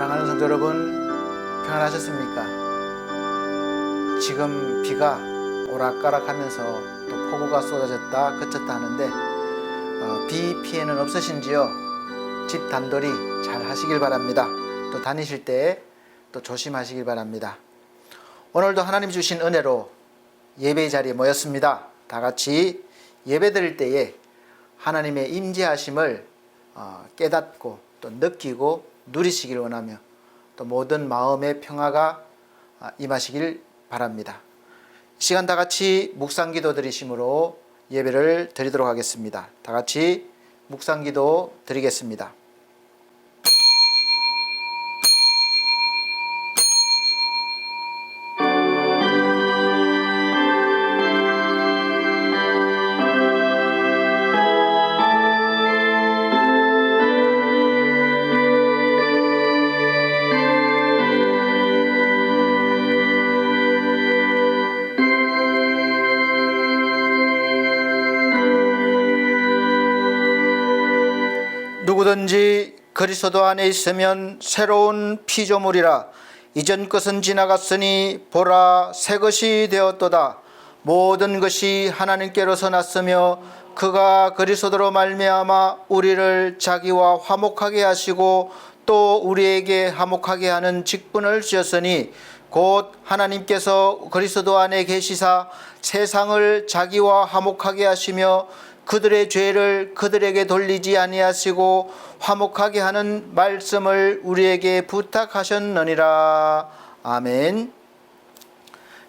사랑하는 성도 여러분, 평안하셨습니까? 지금 비가 오락가락하면서 또 폭우가 쏟아졌다 그쳤다 하는데 비 피해는 없으신지요? 집 단돌이 잘 하시길 바랍니다. 또 다니실 때 또 조심하시길 바랍니다. 오늘도 하나님 주신 은혜로 예배의 자리에 모였습니다. 다 같이 예배 드릴 때에 하나님의 임재하심을 깨닫고 또 느끼고 누리시길 원하며 또 모든 마음의 평화가 임하시길 바랍니다. 이 시간 다 같이 묵상기도 드리심으로 예배를 드리도록 하겠습니다. 다 같이 묵상기도 드리겠습니다. 누구든지 그리스도 안에 있으면 새로운 피조물이라. 이전 것은 지나갔으니 보라 새 것이 되었도다. 모든 것이 하나님께로서 났으며 그가 그리스도로 말미암아 우리를 자기와 화목하게 하시고 또 우리에게 화목하게 하는 직분을 주셨으니 곧 하나님께서 그리스도 안에 계시사 세상을 자기와 화목하게 하시며 그들의 죄를 그들에게 돌리지 아니하시고 화목하게 하는 말씀을 우리에게 부탁하셨느니라. 아멘.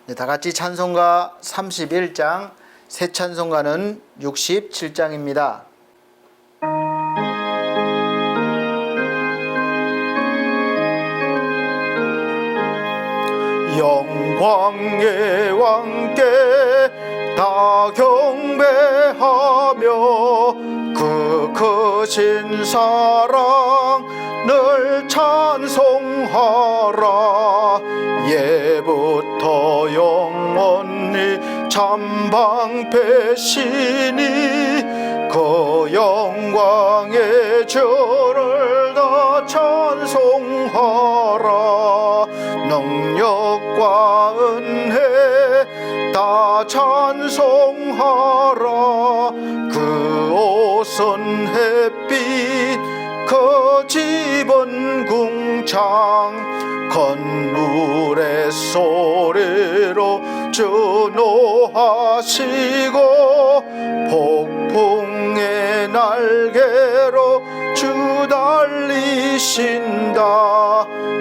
네, 다 같이 찬송가 31장, 새 찬송가는 67장입니다. 영광의 왕께 다 경배하며 그 크신 사랑 늘 찬송하라. 예부터 영원히 참방패시니 그 영광의 주를 다 찬송하라. 능력과 은혜 다 찬송하라. 그 옷은 햇빛 그 집은 궁창 건물의 소리로 주노하시고 폭풍의 날개로 주 달리신다.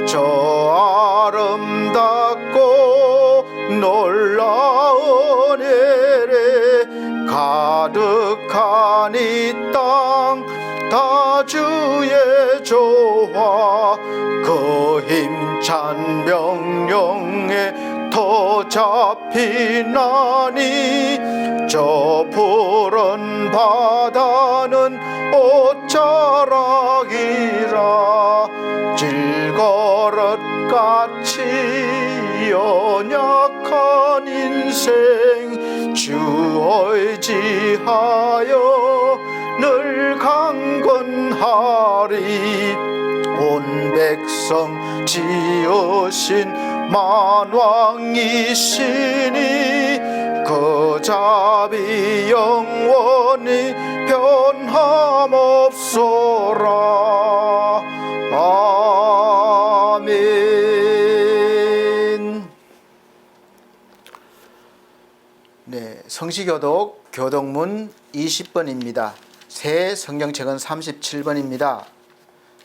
저 아름답고 놀라운 은혜에 가득한 이 땅 다 주의 조화. 그 힘찬 명령에 더 잡히나니 저 푸른 바다는 옷자락이라. 질거릇같이 연약한 인생 주 의지하여 늘 강건하리. 온 백성 지으신 만왕이시니 그 자비 영원히 변함없소라. 아멘. 네, 성시교독 교독문 20번입니다. 새 성경책은 37번입니다.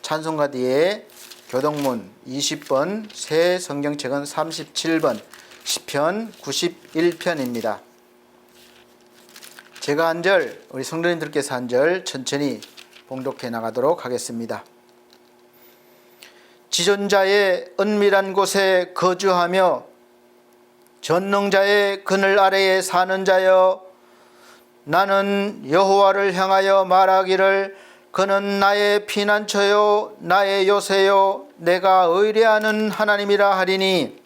찬송가 뒤에 교독문 20번, 새 성경책은 37번, 시편 91편입니다. 제가 한 절, 우리 성도님들께서 한 절 천천히 봉독해 나가도록 하겠습니다. 지존자의 은밀한 곳에 거주하며 전능자의 그늘 아래에 사는 자여, 나는 여호와를 향하여 말하기를 그는 나의 피난처요 나의 요새요 내가 의뢰하는 하나님이라 하리니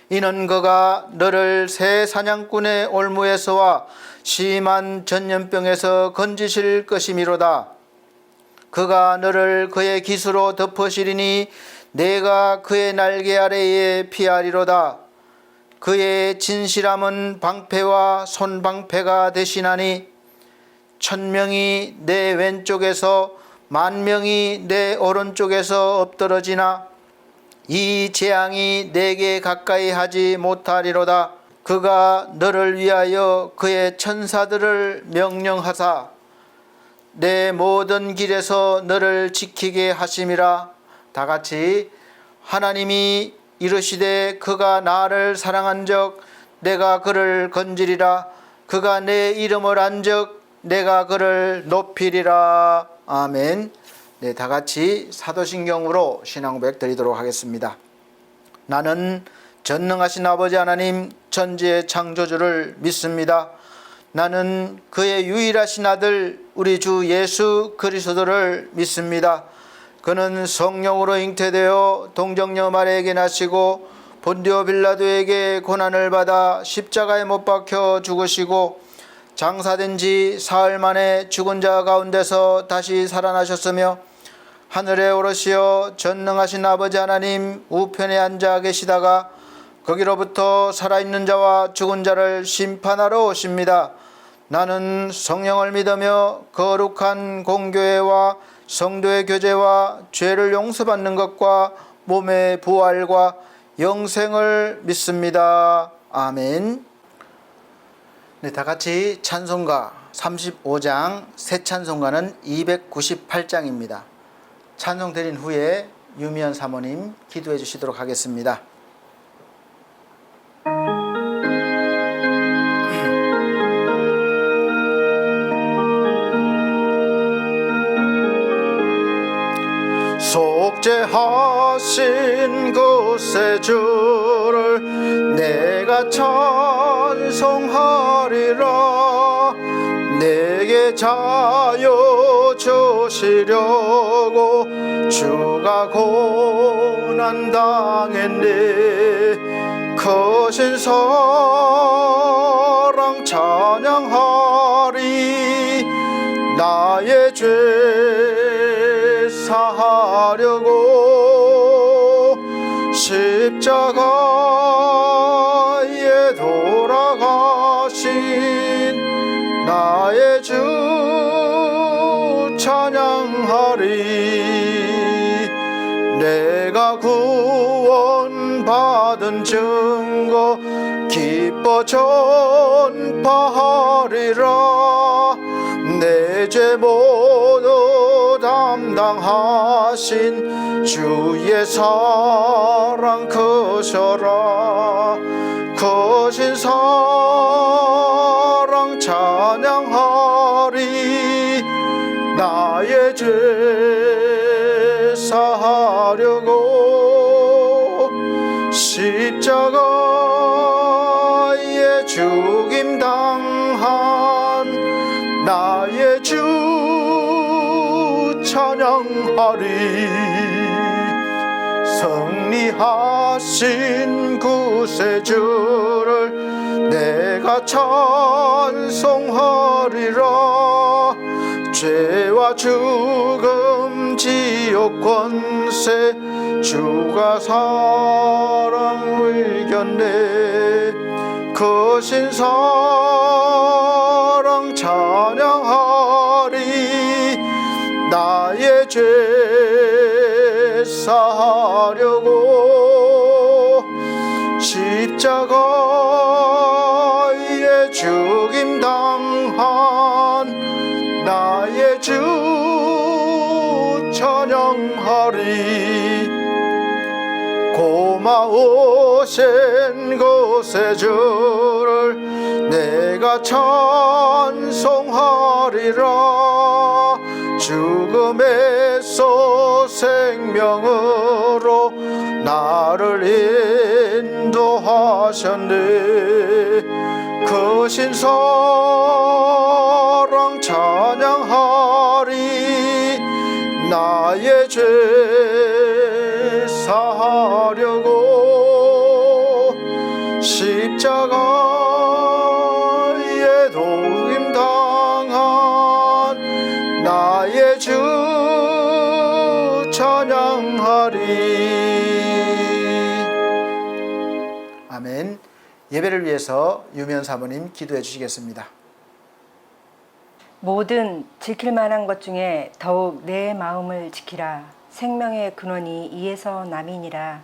이는 그가 너를 새 사냥꾼의 올무에서와 심한 전염병에서 건지실 것이미로다. 그가 너를 그의 깃으로 덮으시리니 내가 그의 날개 아래에 피하리로다. 그의 진실함은 방패와 손방패가 되시나니 1000명이 내 왼쪽에서 10,000명이 내 오른쪽에서 엎드러지나 이 재앙이 내게 가까이 하지 못하리로다. 그가 너를 위하여 그의 천사들을 명령하사 내 모든 길에서 너를 지키게 하심이라. 다 같이 하나님이 이르시되 그가 나를 사랑한즉 내가 그를 건지리라. 그가 내 이름을 안즉 내가 그를 높이리라. 아멘. 네, 다 같이 사도신경으로 신앙 고백 드리도록 하겠습니다. 나는 전능하신 아버지 하나님 천지의 창조주를 믿습니다. 나는 그의 유일하신 아들 우리 주 예수 그리스도를 믿습니다. 그는 성령으로 잉태되어 동정녀 마리아에게 나시고 본디오 빌라도에게 고난을 받아 십자가에 못 박혀 죽으시고 장사된 지 사흘 만에 죽은 자 가운데서 다시 살아나셨으며 하늘에 오르시어 전능하신 아버지 하나님 우편에 앉아 계시다가 거기로부터 살아있는 자와 죽은 자를 심판하러 오십니다. 나는 성령을 믿으며 거룩한 공교회와 성도의 교제와 죄를 용서받는 것과 몸의 부활과 영생을 믿습니다. 아멘. 네, 다 같이 찬송가 35장 새 찬송가는 298장입니다. 찬송 드린 후에 유미연 사모님 기도해 주시도록 하겠습니다. 속죄하신 그 새 주를 내가 찬송하리라. 내게 자유 주시려고 주가 고난 당했네. 크신 사랑 찬양하리. 나의 죄 사하려고 십자가에 돌아가신 나의 주 찬양하리. 내가 구원받은 증거 기뻐 전파하리라. 내 죄 모두 담당하신 주의 사랑 크셔라. 크신 사랑 찬양하리. 나의 죄 사하려고 십자가에 죽임 당한 나의 주 찬양하리. 승리하신 구세 주를 내가 찬송하리라. 죄와 죽음 지옥 권세 주가 사랑을 이겼네. 크신 사랑 찬양하리. 나의 죄 사하려고 십자가에 죽임 당한 나의 주 찬양하리. 고마우신 그 새 주를 내가 찬송하리라. 죽음에서 생명으로 나를 인도하셨네. 크신 사랑 찬양하리. 나의 죄 사하려고 십자가에 도임 당한 나의 주 찬양하리. 아멘. 예배를 위해서 유면 사모님 기도해 주시겠습니다. 모든 지킬 만한 것 중에 더욱 내 마음을 지키라. 생명의 근원이 이에서 남이니라.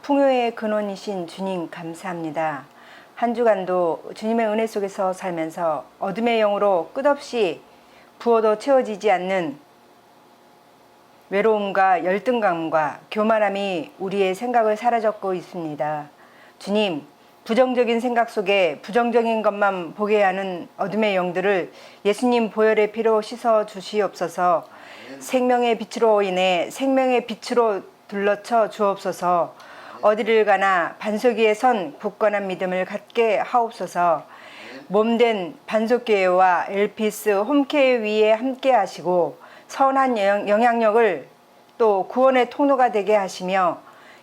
풍요의 근원이신 주님 감사합니다. 한 주간도 주님의 은혜 속에서 살면서 어둠의 영으로 끝없이 부어도 채워지지 않는 외로움과 열등감과 교만함이 우리의 생각을 사로잡고 있습니다. 주님, 부정적인 생각 속에 부정적인 것만 보게 하는 어둠의 영들을 예수님 보혈의 피로 씻어 주시옵소서. 생명의 빛으로 인해 생명의 빛으로 둘러쳐 주옵소서. 어디를 가나 반석 위에 선 굳건한 믿음을 갖게 하옵소서. 몸된 반석교회와 엘피스 홈케어 위에 함께 하시고 선한 영향력을 또 구원의 통로가 되게 하시며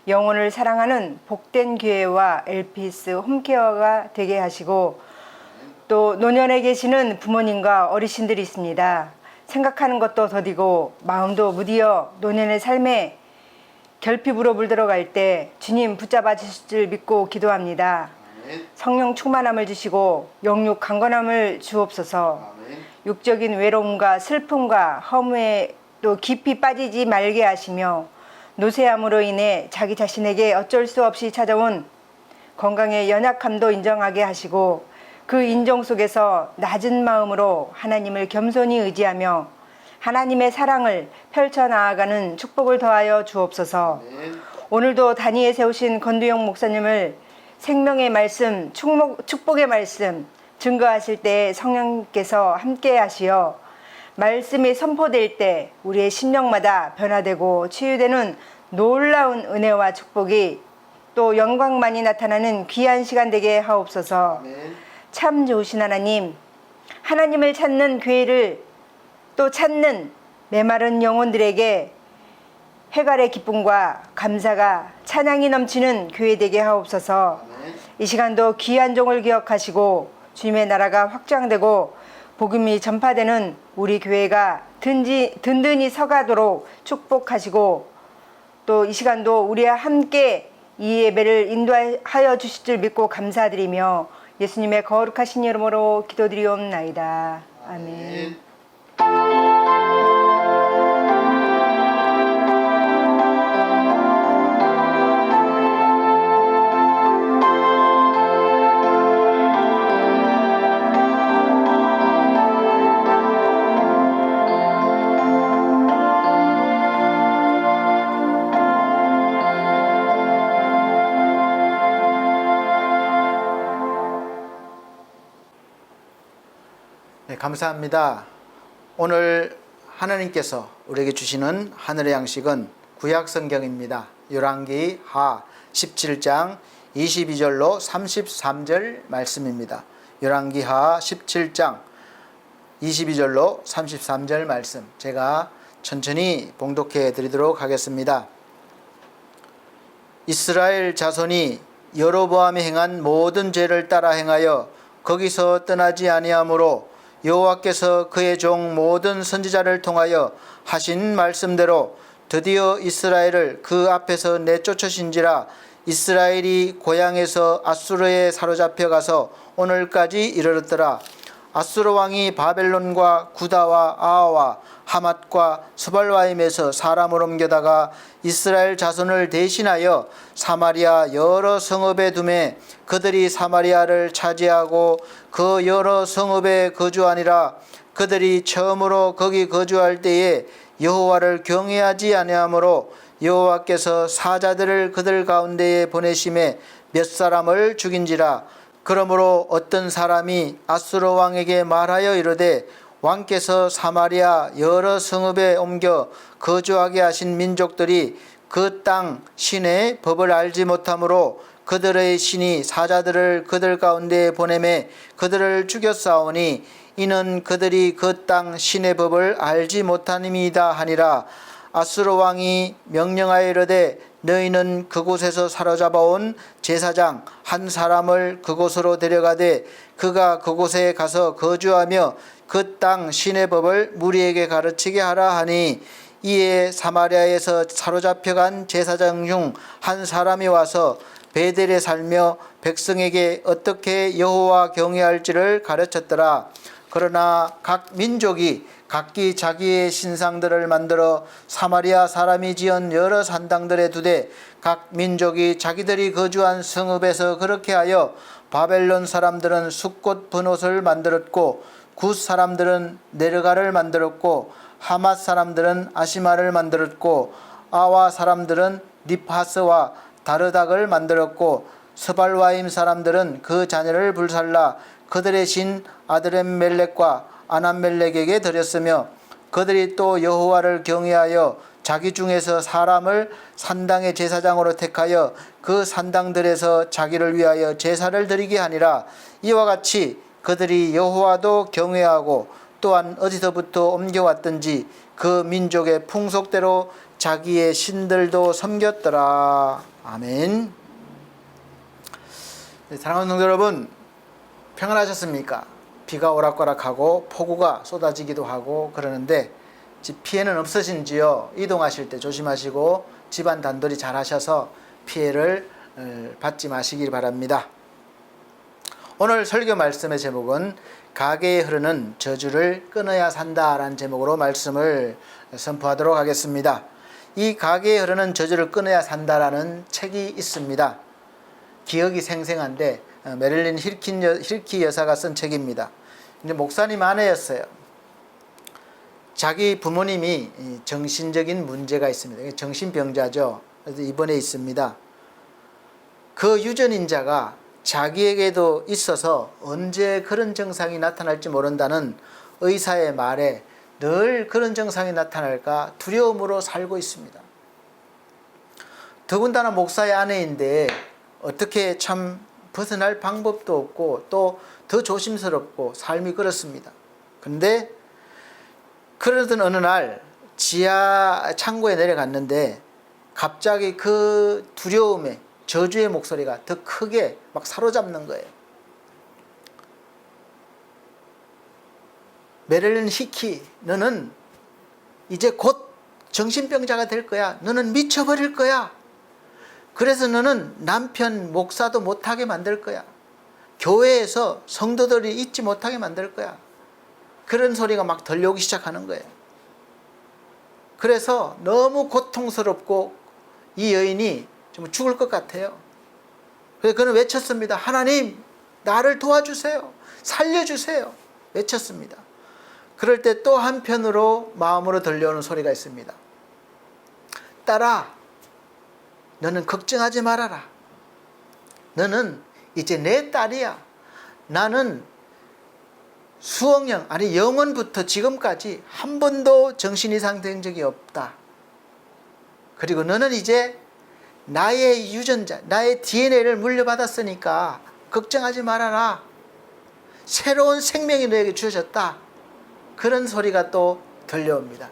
영혼을 사랑하는 복된 교회와 엘피스 홈케어가 되게 하시고 또 노년에 계시는 부모님과 어르신들이 있습니다. 생각하는 것도 더디고 마음도 무디어 노년의 삶에 결핍으로 물들어갈 때 주님 붙잡아 주실 줄 믿고 기도합니다. 성령 충만함을 주시고 영육 강건함을 주옵소서. 육적인 외로움과 슬픔과 허무에 또 깊이 빠지지 말게 하시며 노쇠함으로 인해 자기 자신에게 어쩔 수 없이 찾아온 건강의 연약함도 인정하게 하시고 그 인정 속에서 낮은 마음으로 하나님을 겸손히 의지하며 하나님의 사랑을 펼쳐나아가는 축복을 더하여 주옵소서. 오늘도 단위에 세우신 건두영 목사님을 생명의 말씀, 축복의 말씀 증거하실 때 성령께서 함께 하시어 말씀이 선포될 때 우리의 심령마다 변화되고 치유되는 놀라운 은혜와 축복이 또 영광만이 나타나는 귀한 시간 되게 하옵소서. 참 좋으신 하나님, 하나님을 찾는 교회를 또 찾는 메마른 영혼들에게 해갈의 기쁨과 감사가 찬양이 넘치는 교회 되게 하옵소서. 이 시간도 귀한 종을 기억하시고 주님의 나라가 확장되고 복음이 전파되는 우리 교회가 든든히 서가도록 축복하시고 또 이 시간도 우리와 함께 이 예배를 인도하여 주실 줄 믿고 감사드리며 예수님의 거룩하신 이름으로 기도드리옵나이다. 아멘. 네, 감사합니다. 오늘 하나님께서 우리에게 주시는 하늘의 양식은 구약 성경입니다. 열왕기 하 17장 22절로 33절 말씀입니다. 열왕기 하 17장 22절로 33절 말씀 제가 천천히 봉독해 드리도록 하겠습니다. 이스라엘 자손이 여로보암이 행한 모든 죄를 따라 행하여 거기서 떠나지 아니하므로 여호와께서 그의 종 모든 선지자를 통하여 하신 말씀대로 드디어 이스라엘을 그 앞에서 내쫓으신지라. 이스라엘이 고향에서 아수르에 사로잡혀 가서 오늘까지 이르렀더라. 아수르 왕이 바벨론과 구다와 아하와 하맛과 스발와임에서 사람을 옮겨다가 이스라엘 자손을 대신하여 사마리아 여러 성읍에 두매 그들이 사마리아를 차지하고 그 여러 성읍에 거주하니라. 그들이 처음으로 거기 거주할 때에 여호와를 경외하지 아니하므로 여호와께서 사자들을 그들 가운데에 보내심에 몇 사람을 죽인지라. 그러므로 어떤 사람이 아수르 왕에게 말하여 이르되 왕께서 사마리아 여러 성읍에 옮겨 거주하게 하신 민족들이 그 땅 신의 법을 알지 못하므로 그들의 신이 사자들을 그들 가운데에 보내매 그들을 죽였사오니 이는 그들이 그 땅 신의 법을 알지 못함이다 하니라. 아수르 왕이 명령하여 이르되 너희는 그곳에서 사로잡아온 제사장 한 사람을 그곳으로 데려가되 그가 그곳에 가서 거주하며 그 땅 신의 법을 무리에게 가르치게 하라 하니 이에 사마리아에서 사로잡혀간 제사장 중 한 사람이 와서 베델에 살며 백성에게 어떻게 여호와 경외할지를 가르쳤더라. 그러나 각 민족이 각기 자기의 신상들을 만들어 사마리아 사람이 지은 여러 산당들에 두되 각 민족이 자기들이 거주한 성읍에서 그렇게 하여 바벨론 사람들은 숫꽃 분옷을 만들었고 굿 사람들은 네르가를 만들었고 하맛 사람들은 아시마를 만들었고 아와 사람들은 니파스와 다르닥을 만들었고 스발와임 사람들은 그 자녀를 불살라 그들의 신 아드렛멜렉과 아남멜렉에게 드렸으며 그들이 또 여호와를 경외하여 자기 중에서 사람을 산당의 제사장으로 택하여 그 산당들에서 자기를 위하여 제사를 드리게 하니라. 이와 같이 그들이 여호와도 경외하고 또한 어디서부터 옮겨왔든지 그 민족의 풍속대로 자기의 신들도 섬겼더라. 아멘. 사랑하는 성도 여러분, 평안하셨습니까? 비가 오락가락하고 폭우가 쏟아지기도 하고 그러는데 집 피해는 없으신지요? 이동하실 때 조심하시고 집안 단돌이 잘 하셔서 피해를 받지 마시길 바랍니다. 오늘 설교 말씀의 제목은 가게에 흐르는 저주를 끊어야 산다라는 제목으로 말씀을 선포하도록 하겠습니다. 이 가게에 흐르는 저주를 끊어야 산다라는 책이 있습니다. 기억이 생생한데 메릴린 힐키 여사가 쓴 책입니다. 이제 목사님 아내였어요. 자기 부모님이 정신적인 문제가 있습니다. 정신병자죠. 그래서 입원해 있습니다. 그 유전인자가 자기에게도 있어서 언제 그런 증상이 나타날지 모른다는 의사의 말에 늘 그런 증상이 나타날까 두려움으로 살고 있습니다. 더군다나 목사의 아내인데 어떻게 참 벗어날 방법도 없고 또 더 조심스럽고 삶이 그렇습니다. 그런데 그러던 어느 날 지하 창고에 내려갔는데 갑자기 그 두려움에 저주의 목소리가 더 크게 막 사로잡는 거예요. 메릴린 히키, 너는 이제 곧 정신병자가 될 거야. 너는 미쳐버릴 거야. 그래서 너는 남편 목사도 못하게 만들 거야. 교회에서 성도들이 잊지 못하게 만들 거야. 그런 소리가 막 들려오기 시작하는 거예요. 그래서 너무 고통스럽고 이 여인이 좀 죽을 것 같아요. 그래서 그는 외쳤습니다. 하나님, 나를 도와주세요. 살려주세요. 외쳤습니다. 그럴 때 또 한편으로 마음으로 들려오는 소리가 있습니다. 딸아, 너는 걱정하지 말아라. 너는 이제 내 딸이야. 나는 수억년, 아니 영원부터 지금까지 한 번도 정신 이상 된 적이 없다. 그리고 너는 이제 나의 유전자, 나의 DNA를 물려받았으니까 걱정하지 말아라. 새로운 생명이 너에게 주어졌다. 그런 소리가 또 들려옵니다.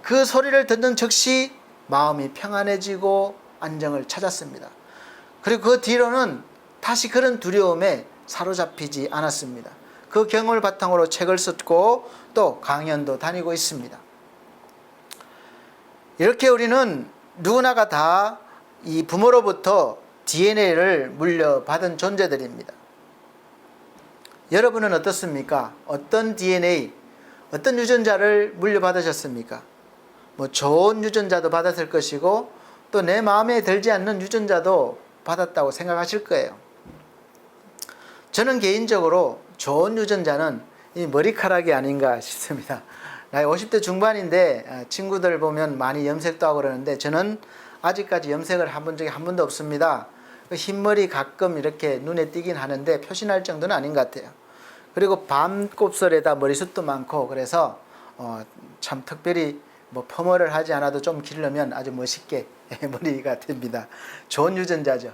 그 소리를 듣는 즉시 마음이 평안해지고 안정을 찾았습니다. 그리고 그 뒤로는 다시 그런 두려움에 사로잡히지 않았습니다. 그 경험을 바탕으로 책을 썼고 또 강연도 다니고 있습니다. 이렇게 우리는 누구나가 다 이 부모로부터 DNA를 물려받은 존재들입니다. 여러분은 어떻습니까? 어떤 DNA, 어떤 유전자를 물려받으셨습니까? 뭐 좋은 유전자도 받았을 것이고 또 내 마음에 들지 않는 유전자도 받았다고 생각하실 거예요. 저는 개인적으로 좋은 유전자는 이 머리카락이 아닌가 싶습니다. 나이 50대 중반인데 친구들 보면 많이 염색도 하고 그러는데 저는 아직까지 염색을 해본 적이 한 번도 없습니다. 흰머리 가끔 이렇게 눈에 띄긴 하는데 표시날 정도는 아닌 것 같아요. 그리고 밤곱슬에다 머리숱도 많고 그래서 참 특별히 뭐 펌을 하지 않아도 좀 기르면 아주 멋있게 머리가 됩니다. 좋은 유전자죠.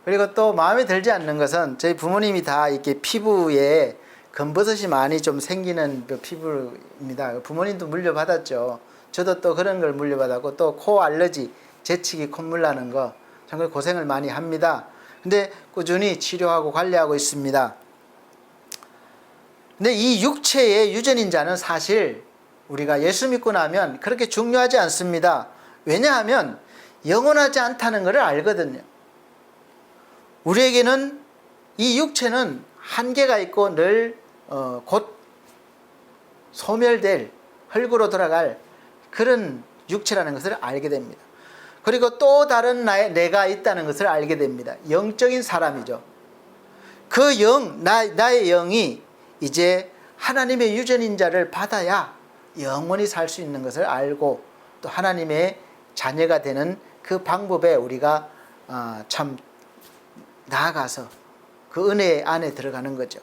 그리고 또 마음에 들지 않는 것은 저희 부모님이 다 이렇게 피부에 검버섯이 많이 좀 생기는 피부입니다. 부모님도 물려받았죠. 저도 또 그런 걸 물려받았고 또 코 알러지, 재채기, 콧물 나는 거 정말 고생을 많이 합니다. 근데 꾸준히 치료하고 관리하고 있습니다. 근데 이 육체의 유전인자는 사실 우리가 예수 믿고 나면 그렇게 중요하지 않습니다. 왜냐하면 영원하지 않다는 것을 알거든요. 우리에게는 이 육체는 한계가 있고 늘 곧 소멸될 흙으로 돌아갈 그런 육체라는 것을 알게 됩니다. 그리고 또 다른 내가 있다는 것을 알게 됩니다. 영적인 사람이죠. 그 나의 영이 이제 하나님의 유전인자를 받아야 영원히 살 수 있는 것을 알고 또 하나님의 자녀가 되는 그 방법에 우리가 참 나아가서 그 은혜 안에 들어가는 거죠.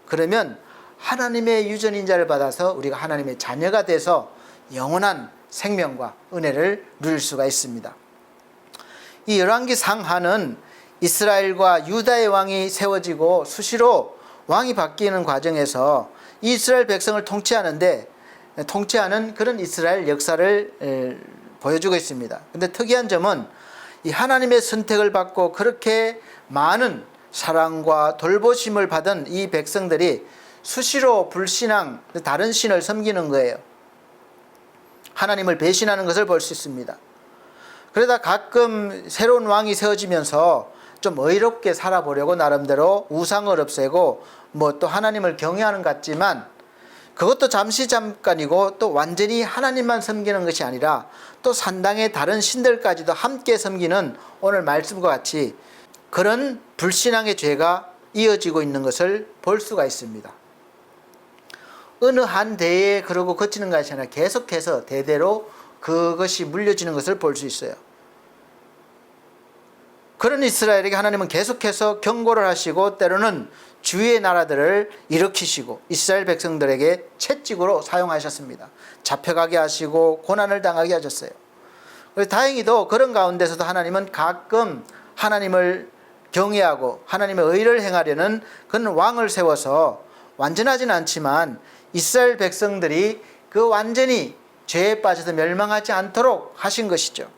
그러면 하나님의 유전인자를 받아서 우리가 하나님의 자녀가 돼서 영원한 생명과 은혜를 누릴 수가 있습니다. 이 열왕기 상하는 이스라엘과 유다의 왕이 세워지고 수시로 왕이 바뀌는 과정에서 이스라엘 백성을 통치하는 그런 이스라엘 역사를 보여주고 있습니다. 근데 특이한 점은 이 하나님의 선택을 받고 그렇게 많은 사랑과 돌보심을 받은 이 백성들이 수시로 불신앙, 다른 신을 섬기는 거예요. 하나님을 배신하는 것을 볼 수 있습니다. 그러다 가끔 새로운 왕이 세워지면서 좀 의롭게 살아보려고 나름대로 우상을 없애고 뭐 또 하나님을 경외하는 것 같지만 그것도 잠깐이고 또 완전히 하나님만 섬기는 것이 아니라 또 산당의 다른 신들까지도 함께 섬기는 오늘 말씀과 같이 그런 불신앙의 죄가 이어지고 있는 것을 볼 수가 있습니다. 어느 한 대에 그러고 거치는 것이 아니라 계속해서 대대로 그것이 물려지는 것을 볼 수 있어요. 그런 이스라엘에게 하나님은 계속해서 경고를 하시고 때로는 주위의 나라들을 일으키시고 이스라엘 백성들에게 채찍으로 사용하셨습니다. 잡혀가게 하시고 고난을 당하게 하셨어요. 다행히도 그런 가운데서도 하나님은 가끔 하나님을 경외하고 하나님의 의를 행하려는 그런 왕을 세워서 완전하지는 않지만 이스라엘 백성들이 그 완전히 죄에 빠져서 멸망하지 않도록 하신 것이죠.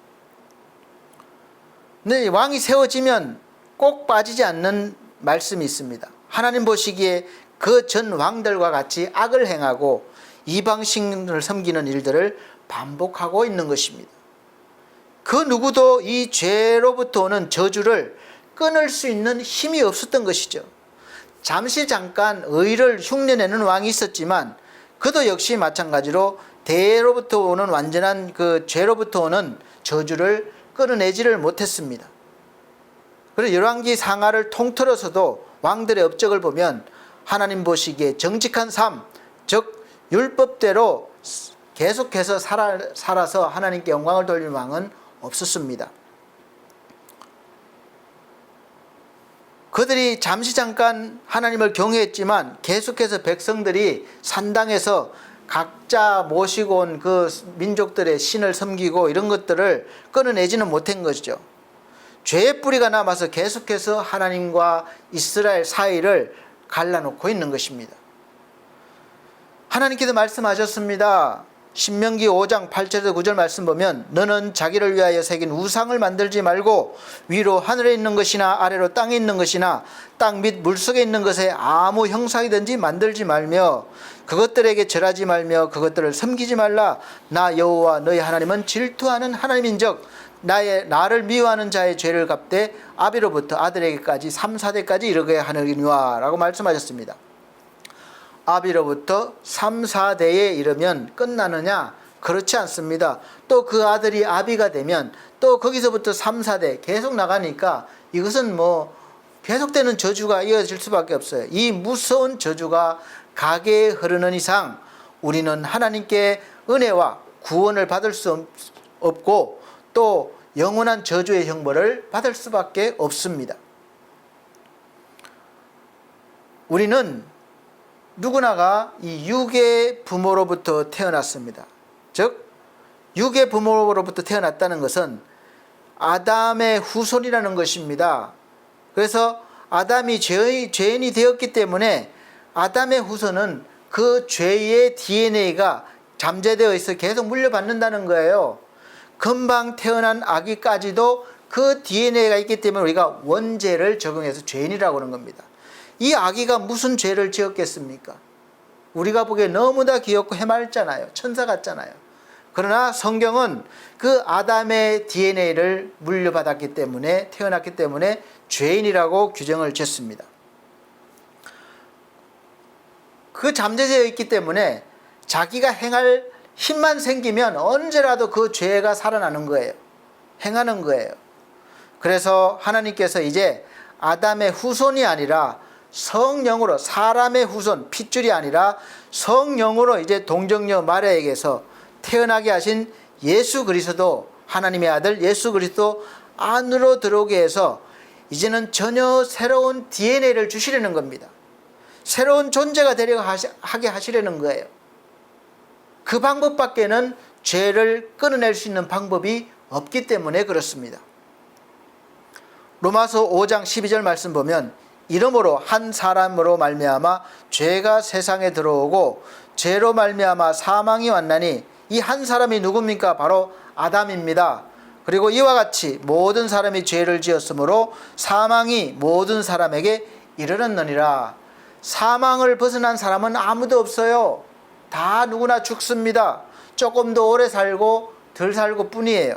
근데 왕이 세워지면 꼭 빠지지 않는 말씀이 있습니다. 하나님 보시기에 그 전 왕들과 같이 악을 행하고 이방신을 섬기는 일들을 반복하고 있는 것입니다. 그 누구도 이 죄로부터 오는 저주를 끊을 수 있는 힘이 없었던 것이죠. 잠깐 의를 흉내내는 왕이 있었지만 그도 역시 마찬가지로 대로부터 오는 완전한 그 죄로부터 오는 저주를 끊어내지를 못했습니다. 그래서 열왕기 상하를 통틀어서도 왕들의 업적을 보면 하나님 보시기에 정직한 삶, 즉 율법대로 계속해서 살아서 하나님께 영광을 돌리는 왕은 없었습니다. 그들이 잠깐 하나님을 경외했지만 계속해서 백성들이 산당에서 각자 모시고 온 그 민족들의 신을 섬기고 이런 것들을 끊어내지는 못한 것이죠. 죄의 뿌리가 남아서 계속해서 하나님과 이스라엘 사이를 갈라놓고 있는 것입니다. 하나님께서 말씀하셨습니다. 신명기 5장 8절에서 9절 말씀 보면 너는 자기를 위하여 새긴 우상을 만들지 말고 위로 하늘에 있는 것이나 아래로 땅에 있는 것이나 땅 밑 물속에 있는 것에 아무 형상이든지 만들지 말며 그것들에게 절하지 말며 그것들을 섬기지 말라. 나 여호와 너희 하나님은 질투하는 하나님인즉 나를 미워하는 자의 죄를 갚되 아비로부터 아들에게까지 3, 4대까지 이르게 하느니와 라고 말씀하셨습니다. 아비로부터 3, 4대에 이르면 끝나느냐? 그렇지 않습니다. 또 그 아들이 아비가 되면 또 거기서부터 3, 4대 계속 나가니까 이것은 뭐 계속되는 저주가 이어질 수밖에 없어요. 이 무서운 저주가 가게에 흐르는 이상 우리는 하나님께 은혜와 구원을 받을 수 없고 또 영원한 저주의 형벌을 받을 수밖에 없습니다. 우리는 누구나가 이 육의 부모로부터 태어났습니다. 즉 육의 부모로부터 태어났다는 것은 아담의 후손이라는 것입니다. 그래서 아담이 죄인이 되었기 때문에 아담의 후손은 그 죄의 DNA가 잠재되어 있어 계속 물려받는다는 거예요. 금방 태어난 아기까지도 그 DNA가 있기 때문에 우리가 원죄를 적용해서 죄인이라고 하는 겁니다. 이 아기가 무슨 죄를 지었겠습니까? 우리가 보기에 너무나 귀엽고 해맑잖아요. 천사 같잖아요. 그러나 성경은 그 아담의 DNA를 물려받았기 때문에, 태어났기 때문에 죄인이라고 규정을 짓습니다. 그 잠재되어 있기 때문에 자기가 행할 힘만 생기면 언제라도 그 죄가 살아나는 거예요. 행하는 거예요. 그래서 하나님께서 이제 아담의 후손이 아니라 성령으로, 사람의 후손, 핏줄이 아니라 성령으로 이제 동정녀 마리아에게서 태어나게 하신 예수 그리스도, 하나님의 아들 예수 그리스도 안으로 들어오게 해서 이제는 전혀 새로운 DNA를 주시려는 겁니다. 새로운 존재가 되려고 하게 하시려는 거예요. 그 방법밖에는 죄를 끊어낼 수 있는 방법이 없기 때문에 그렇습니다. 로마서 5장 12절 말씀 보면 이러므로 한 사람으로 말미암아 죄가 세상에 들어오고 죄로 말미암아 사망이 왔나니 이 한 사람이 누굽니까? 바로 아담입니다. 그리고 이와 같이 모든 사람이 죄를 지었으므로 사망이 모든 사람에게 이르렀느니라. 사망을 벗어난 사람은 아무도 없어요. 다 누구나 죽습니다. 조금 더 오래 살고 덜 살고 뿐이에요.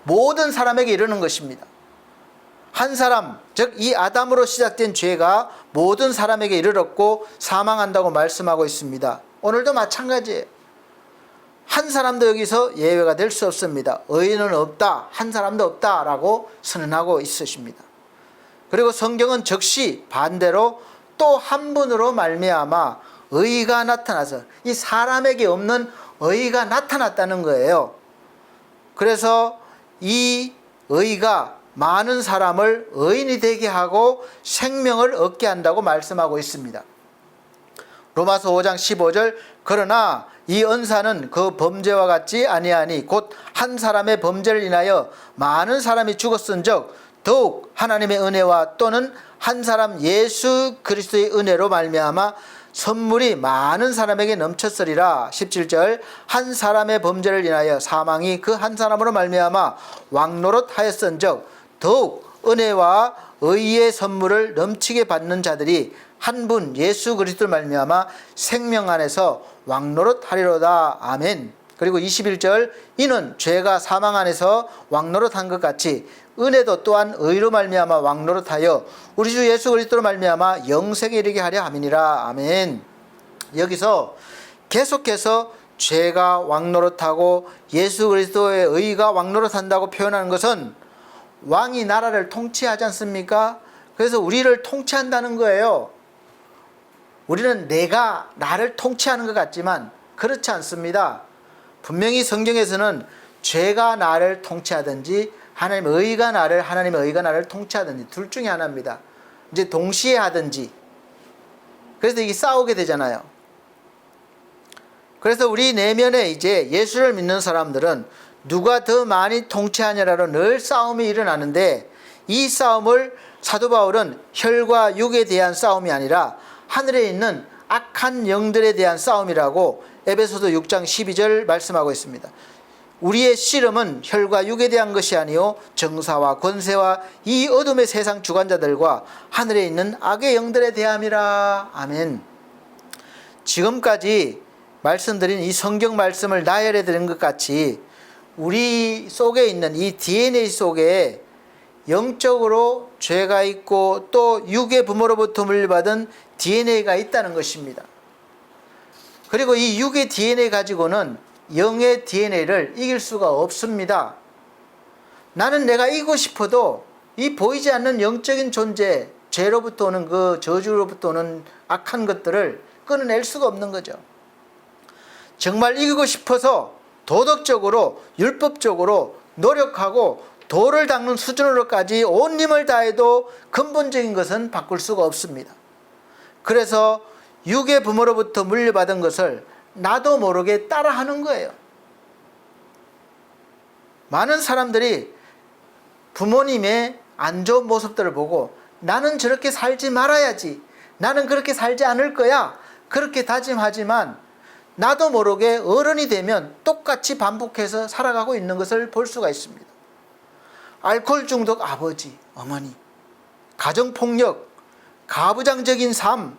모든 사람에게 이르는 것입니다. 한 사람, 즉 이 아담으로 시작된 죄가 모든 사람에게 이르렀고 사망한다고 말씀하고 있습니다. 오늘도 마찬가지예요. 한 사람도 여기서 예외가 될 수 없습니다. 의인은 없다, 한 사람도 없다라고 선언하고 있으십니다. 그리고 성경은 즉시 반대로 또 한 분으로 말미암아 의가 나타나서, 이 사람에게 없는 의가 나타났다는 거예요. 그래서 이 의가 많은 사람을 의인이 되게 하고 생명을 얻게 한다고 말씀하고 있습니다. 로마서 5장 15절 그러나 이 언사는 그 범죄와 같지 아니하니 곧 한 사람의 범죄를 인하여 많은 사람이 죽었은즉 더욱 하나님의 은혜와 또는 한 사람 예수 그리스도의 은혜로 말미암아 선물이 많은 사람에게 넘쳤으리라. 17절 한 사람의 범죄를 인하여 사망이 그 한 사람으로 말미암아 왕노릇하였은즉 더욱 은혜와 의의 선물을 넘치게 받는 자들이 한 분 예수 그리스도를 말미암아 생명 안에서 왕노릇하리로다. 아멘. 그리고 21절 이는 죄가 사망 안에서 왕노릇한 것 같이 은혜도 또한 의로 말미암아 왕노릇하여 우리 주 예수 그리스도로 말미암아 영생에 이르게 하려 함이니라. 아멘. 여기서 계속해서 죄가 왕노릇하고 예수 그리스도의 의가 왕노릇한다고 표현하는 것은 왕이 나라를 통치하지 않습니까? 그래서 우리를 통치한다는 거예요. 우리는 내가 나를 통치하는 것 같지만 그렇지 않습니다. 분명히 성경에서는 죄가 나를 통치하든지 하나님의 의가 나를 통치하든지 둘 중에 하나입니다. 이제 동시에 하든지. 그래서 이게 싸우게 되잖아요. 그래서 우리 내면에 이제 예수를 믿는 사람들은 누가 더 많이 통치하냐로 늘 싸움이 일어나는데 이 싸움을 사도 바울은 혈과 육에 대한 싸움이 아니라 하늘에 있는 악한 영들에 대한 싸움이라고 에베소서 6장 12절 말씀하고 있습니다. 우리의 씨름은 혈과 육에 대한 것이 아니요 정사와 권세와 이 어둠의 세상 주관자들과 하늘에 있는 악의 영들에 대함이라. 아멘. 지금까지 말씀드린 이 성경 말씀을 나열해 드린 것 같이 우리 속에 있는 이 DNA 속에 영적으로 죄가 있고 또 육의 부모로부터 물려받은 DNA가 있다는 것입니다. 그리고 이 육의 DNA 가지고는 영의 DNA를 이길 수가 없습니다. 나는 내가 이기고 싶어도 이 보이지 않는 영적인 존재, 죄로부터 오는 그 저주로부터 오는 악한 것들을 끊어낼 수가 없는 거죠. 정말 이기고 싶어서 도덕적으로 율법적으로 노력하고 도를 닦는 수준으로까지 온 힘을 다해도 근본적인 것은 바꿀 수가 없습니다. 그래서 육의 부모로부터 물려받은 것을 나도 모르게 따라하는 거예요. 많은 사람들이 부모님의 안 좋은 모습들을 보고 나는 저렇게 살지 말아야지, 나는 그렇게 살지 않을 거야, 그렇게 다짐하지만 나도 모르게 어른이 되면 똑같이 반복해서 살아가고 있는 것을 볼 수가 있습니다. 알코올 중독 아버지, 어머니, 가정폭력, 가부장적인 삶,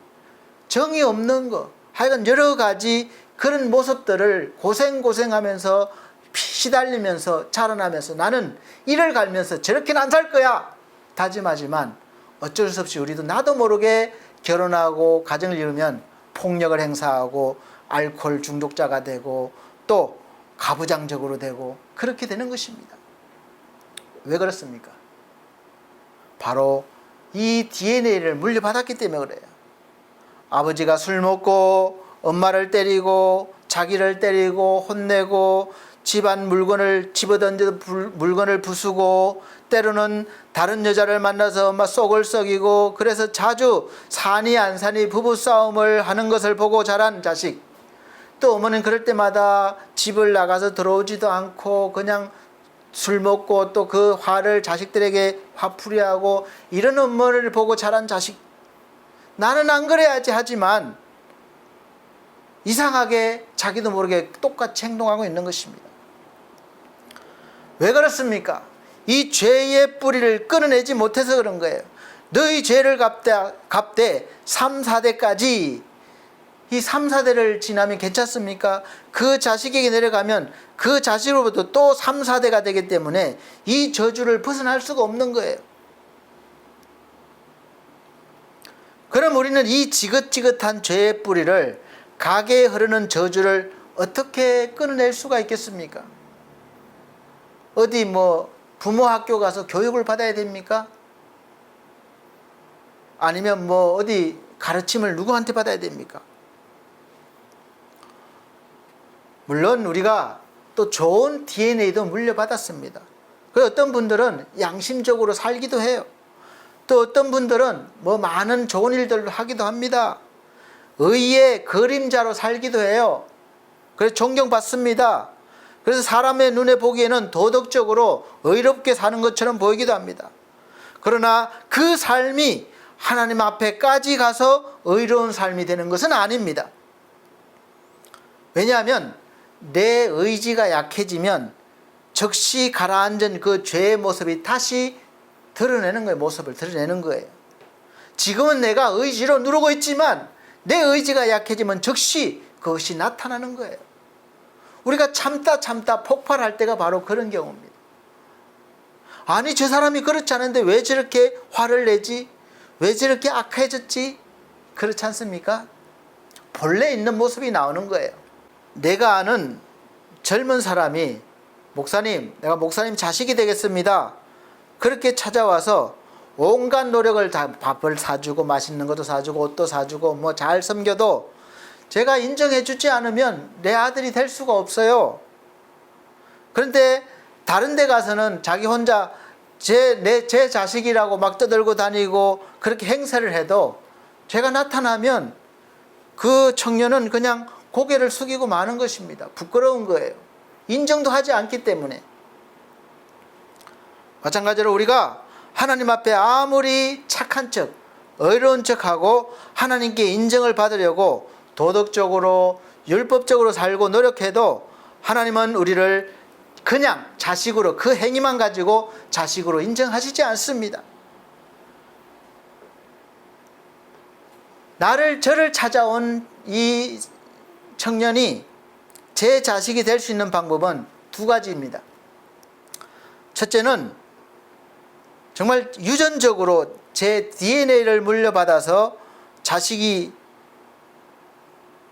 정이 없는 거, 하여간 여러 가지 그런 모습들을 고생하면서 시달리면서 자라나면서 나는 이를 갈면서 저렇게는 안 살 거야 다짐하지만 어쩔 수 없이 우리도 나도 모르게 결혼하고 가정을 이루면 폭력을 행사하고 알코올 중독자가 되고 또 가부장적으로 되고 그렇게 되는 것입니다. 왜 그렇습니까? 바로 이 DNA를 물려받았기 때문에 그래요. 아버지가 술 먹고 엄마를 때리고 자기를 때리고 혼내고 집안 물건을 집어던져 물건을 부수고 때로는 다른 여자를 만나서 엄마 속을 썩이고 그래서 자주 사니 안 사니 부부싸움을 하는 것을 보고 자란 자식, 또 어머니는 그럴 때마다 집을 나가서 들어오지도 않고 그냥 술 먹고 또 그 화를 자식들에게 화풀이하고 이런 엄마를 보고 자란 자식, 나는 안 그래야지 하지만 이상하게 자기도 모르게 똑같이 행동하고 있는 것입니다. 왜 그렇습니까? 이 죄의 뿌리를 끊어내지 못해서 그런 거예요. 너희 죄를 갚되 3, 4대까지, 이 3, 4대를 지나면 괜찮습니까? 그 자식에게 내려가면 그 자식으로부터 또 3, 4대가 되기 때문에 이 저주를 벗어날 수가 없는 거예요. 그럼 우리는 이 지긋지긋한 죄의 뿌리를, 가게에 흐르는 저주를 어떻게 끊어낼 수가 있겠습니까? 어디 부모 학교 가서 교육을 받아야 됩니까? 아니면 어디 가르침을 누구한테 받아야 됩니까? 물론 우리가 또 좋은 DNA도 물려받았습니다. 그리고 어떤 분들은 양심적으로 살기도 해요. 또 어떤 분들은 많은 좋은 일들을 하기도 합니다. 의의 그림자로 살기도 해요. 그래서 존경받습니다. 그래서 사람의 눈에 보기에는 도덕적으로 의롭게 사는 것처럼 보이기도 합니다. 그러나 그 삶이 하나님 앞에까지 가서 의로운 삶이 되는 것은 아닙니다. 왜냐하면 내 의지가 약해지면 즉시 가라앉은 그 죄의 모습이 다시 드러내는 거예요. 모습을 드러내는 거예요. 지금은 내가 의지로 누르고 있지만 내 의지가 약해지면 즉시 그것이 나타나는 거예요. 우리가 참다 폭발할 때가 바로 그런 경우입니다. 아니 저 사람이 그렇지 않은데 왜 저렇게 화를 내지? 왜 저렇게 악해졌지? 그렇지 않습니까? 본래 있는 모습이 나오는 거예요. 내가 아는 젊은 사람이 목사님, 내가 목사님 자식이 되겠습니다. 그렇게 찾아와서 온갖 노력을 다 밥을 사주고 맛있는 것도 사주고 옷도 사주고 잘 섬겨도 제가 인정해 주지 않으면 내 아들이 될 수가 없어요. 그런데 다른 데 가서는 자기 혼자 제 자식이라고 막 떠들고 다니고 그렇게 행세를 해도 죄가 나타나면 그 청년은 그냥 고개를 숙이고 마는 것입니다. 부끄러운 거예요. 인정도 하지 않기 때문에. 마찬가지로 우리가 하나님 앞에 아무리 착한 척, 의로운 척하고 하나님께 인정을 받으려고 도덕적으로 율법적으로 살고 노력해도 하나님은 우리를 그냥 자식으로, 그 행위만 가지고 자식으로 인정하시지 않습니다. 저를 찾아온 이 청년이 제 자식이 될 수 있는 방법은 두 가지입니다. 첫째는 정말 유전적으로 제 DNA를 물려받아서 자식이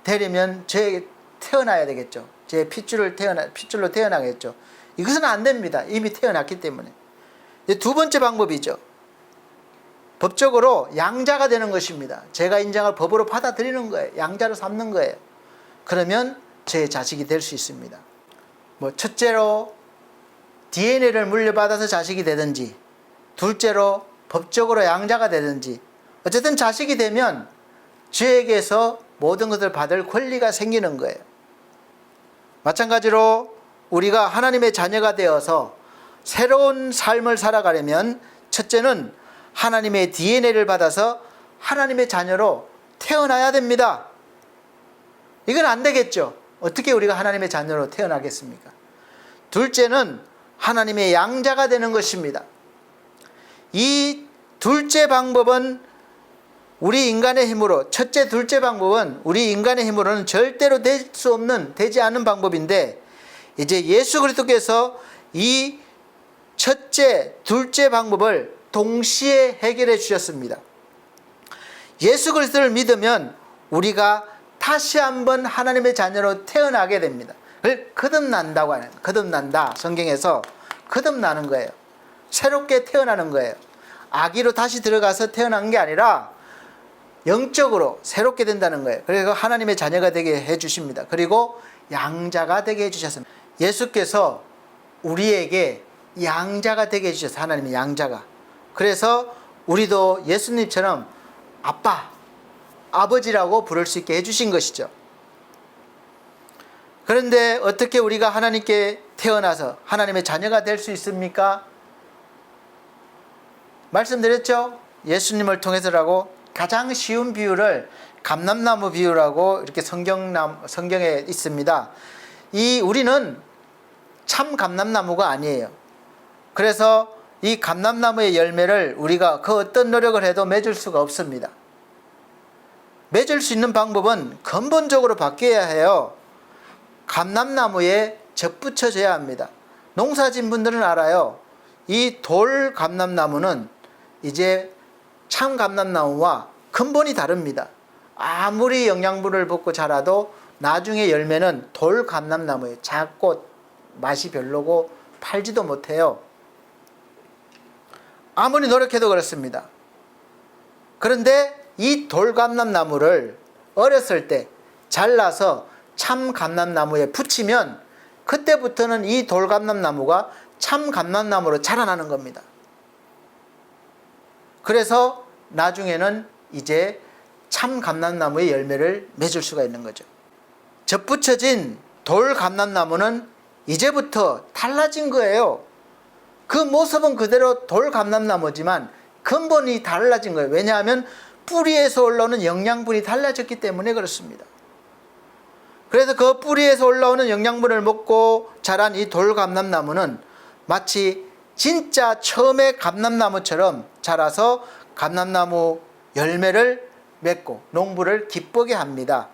되려면 태어나야 되겠죠. 제 핏줄로 태어나겠죠. 이것은 안 됩니다. 이미 태어났기 때문에. 두 번째 방법이죠. 법적으로 양자가 되는 것입니다. 제가 인정할 법으로 받아들이는 거예요. 양자로 삼는 거예요. 그러면 제 자식이 될 수 있습니다. 첫째로 DNA를 물려받아서 자식이 되든지, 둘째로 법적으로 양자가 되든지, 어쨌든 자식이 되면 죄에게서 모든 것을 받을 권리가 생기는 거예요. 마찬가지로 우리가 하나님의 자녀가 되어서 새로운 삶을 살아가려면 첫째는 하나님의 DNA를 받아서 하나님의 자녀로 태어나야 됩니다. 이건 안 되겠죠. 어떻게 우리가 하나님의 자녀로 태어나겠습니까? 둘째는 하나님의 양자가 되는 것입니다. 이 둘째 방법은 우리 인간의 힘으로, 첫째, 둘째 방법은 우리 인간의 힘으로는 절대로 될 수 없는, 되지 않는 방법인데, 이제 예수 그리스도께서 이 첫째, 둘째 방법을 동시에 해결해 주셨습니다. 예수 그리스도를 믿으면 우리가 다시 한번 하나님의 자녀로 태어나게 됩니다. 그걸 거듭난다고 하는 거예요. 거듭난다. 성경에서 거듭나는 거예요. 새롭게 태어나는 거예요. 아기로 다시 들어가서 태어난 게 아니라 영적으로 새롭게 된다는 거예요. 그래서 하나님의 자녀가 되게 해주십니다. 그리고 양자가 되게 해주셨습니다. 예수께서 우리에게 양자가 되게 해주셨어요. 하나님의 양자가. 그래서 우리도 예수님처럼 아빠, 아버지라고 부를 수 있게 해주신 것이죠. 그런데 어떻게 우리가 하나님께 태어나서 하나님의 자녀가 될 수 있습니까? 말씀드렸죠? 예수님을 통해서라고. 가장 쉬운 비유를 감람나무 비유라고 이렇게 성경에 있습니다. 우리는 참 감람나무가 아니에요. 그래서 이 감람나무의 열매를 우리가 그 어떤 노력을 해도 맺을 수가 없습니다. 맺을 수 있는 방법은 근본적으로 바뀌어야 해요. 감람나무에 접붙여져야 합니다. 농사진 분들은 알아요. 이 돌 감람나무는 이제 참 감람나무와 근본이 다릅니다. 아무리 영양분을 붓고 자라도 나중에 열매는 돌 감람나무예요. 작고 맛이 별로고 팔지도 못해요. 아무리 노력해도 그렇습니다. 그런데 이 돌 감람나무를 어렸을 때 잘라서 참 감람나무에 붙이면 그때부터는 이 돌 감람나무가 참 감람나무로 자라나는 겁니다. 그래서 나중에는 이제 참 감람나무의 열매를 맺을 수가 있는 거죠. 접붙여진 돌 감람나무는 이제부터 달라진 거예요. 그 모습은 그대로 돌 감람나무지만 근본이 달라진 거예요. 왜냐하면 뿌리에서 올라오는 영양분이 달라졌기 때문에 그렇습니다. 그래서 그 뿌리에서 올라오는 영양분을 먹고 자란 이 돌 감람나무는 마치 진짜 처음에 감람나무처럼 자라서 감람나무 열매를 맺고 농부를 기쁘게 합니다.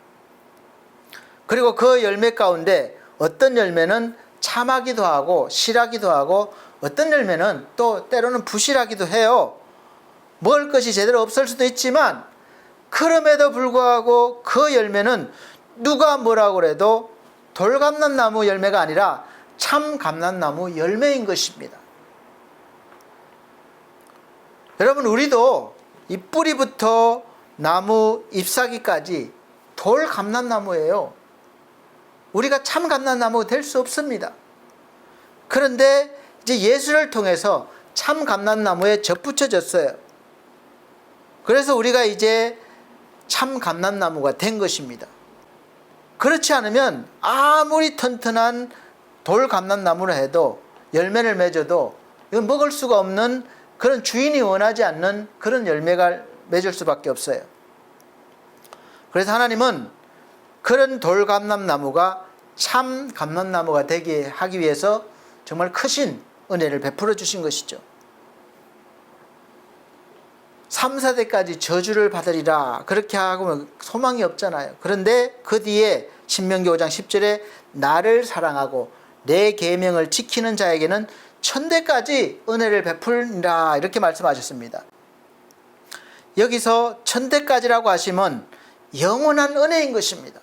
그리고 그 열매 가운데 어떤 열매는 참하기도 하고 실하기도 하고 어떤 열매는 또 때로는 부실하기도 해요. 먹을 것이 제대로 없을 수도 있지만 그럼에도 불구하고 그 열매는 누가 뭐라고 그래도 돌감람나무 열매가 아니라 참 감람나무 열매인 것입니다. 여러분, 우리도 이 뿌리부터 나무 잎사귀까지 돌 감람나무예요. 우리가 참 감람나무가 될 수 없습니다. 그런데 이제 예수를 통해서 참 감람나무에 접붙여졌어요. 그래서 우리가 이제 참 감람나무가 된 것입니다. 그렇지 않으면 아무리 튼튼한 돌 감람나무를 해도 열매를 맺어도 이건 먹을 수가 없는 그런 주인이 원하지 않는 그런 열매가 맺을 수밖에 없어요. 그래서 하나님은 그런 돌 감람나무가 참 감람나무가 되게 하기 위해서 정말 크신 은혜를 베풀어 주신 것이죠. 3, 4대까지 저주를 받으리라 그렇게 하고 소망이 없잖아요. 그런데 그 뒤에 신명기 5장 10절에 나를 사랑하고 내 계명을 지키는 자에게는 1000대까지 은혜를 베풀리라 이렇게 말씀하셨습니다. 여기서 1000대까지라고 하시면 영원한 은혜인 것입니다.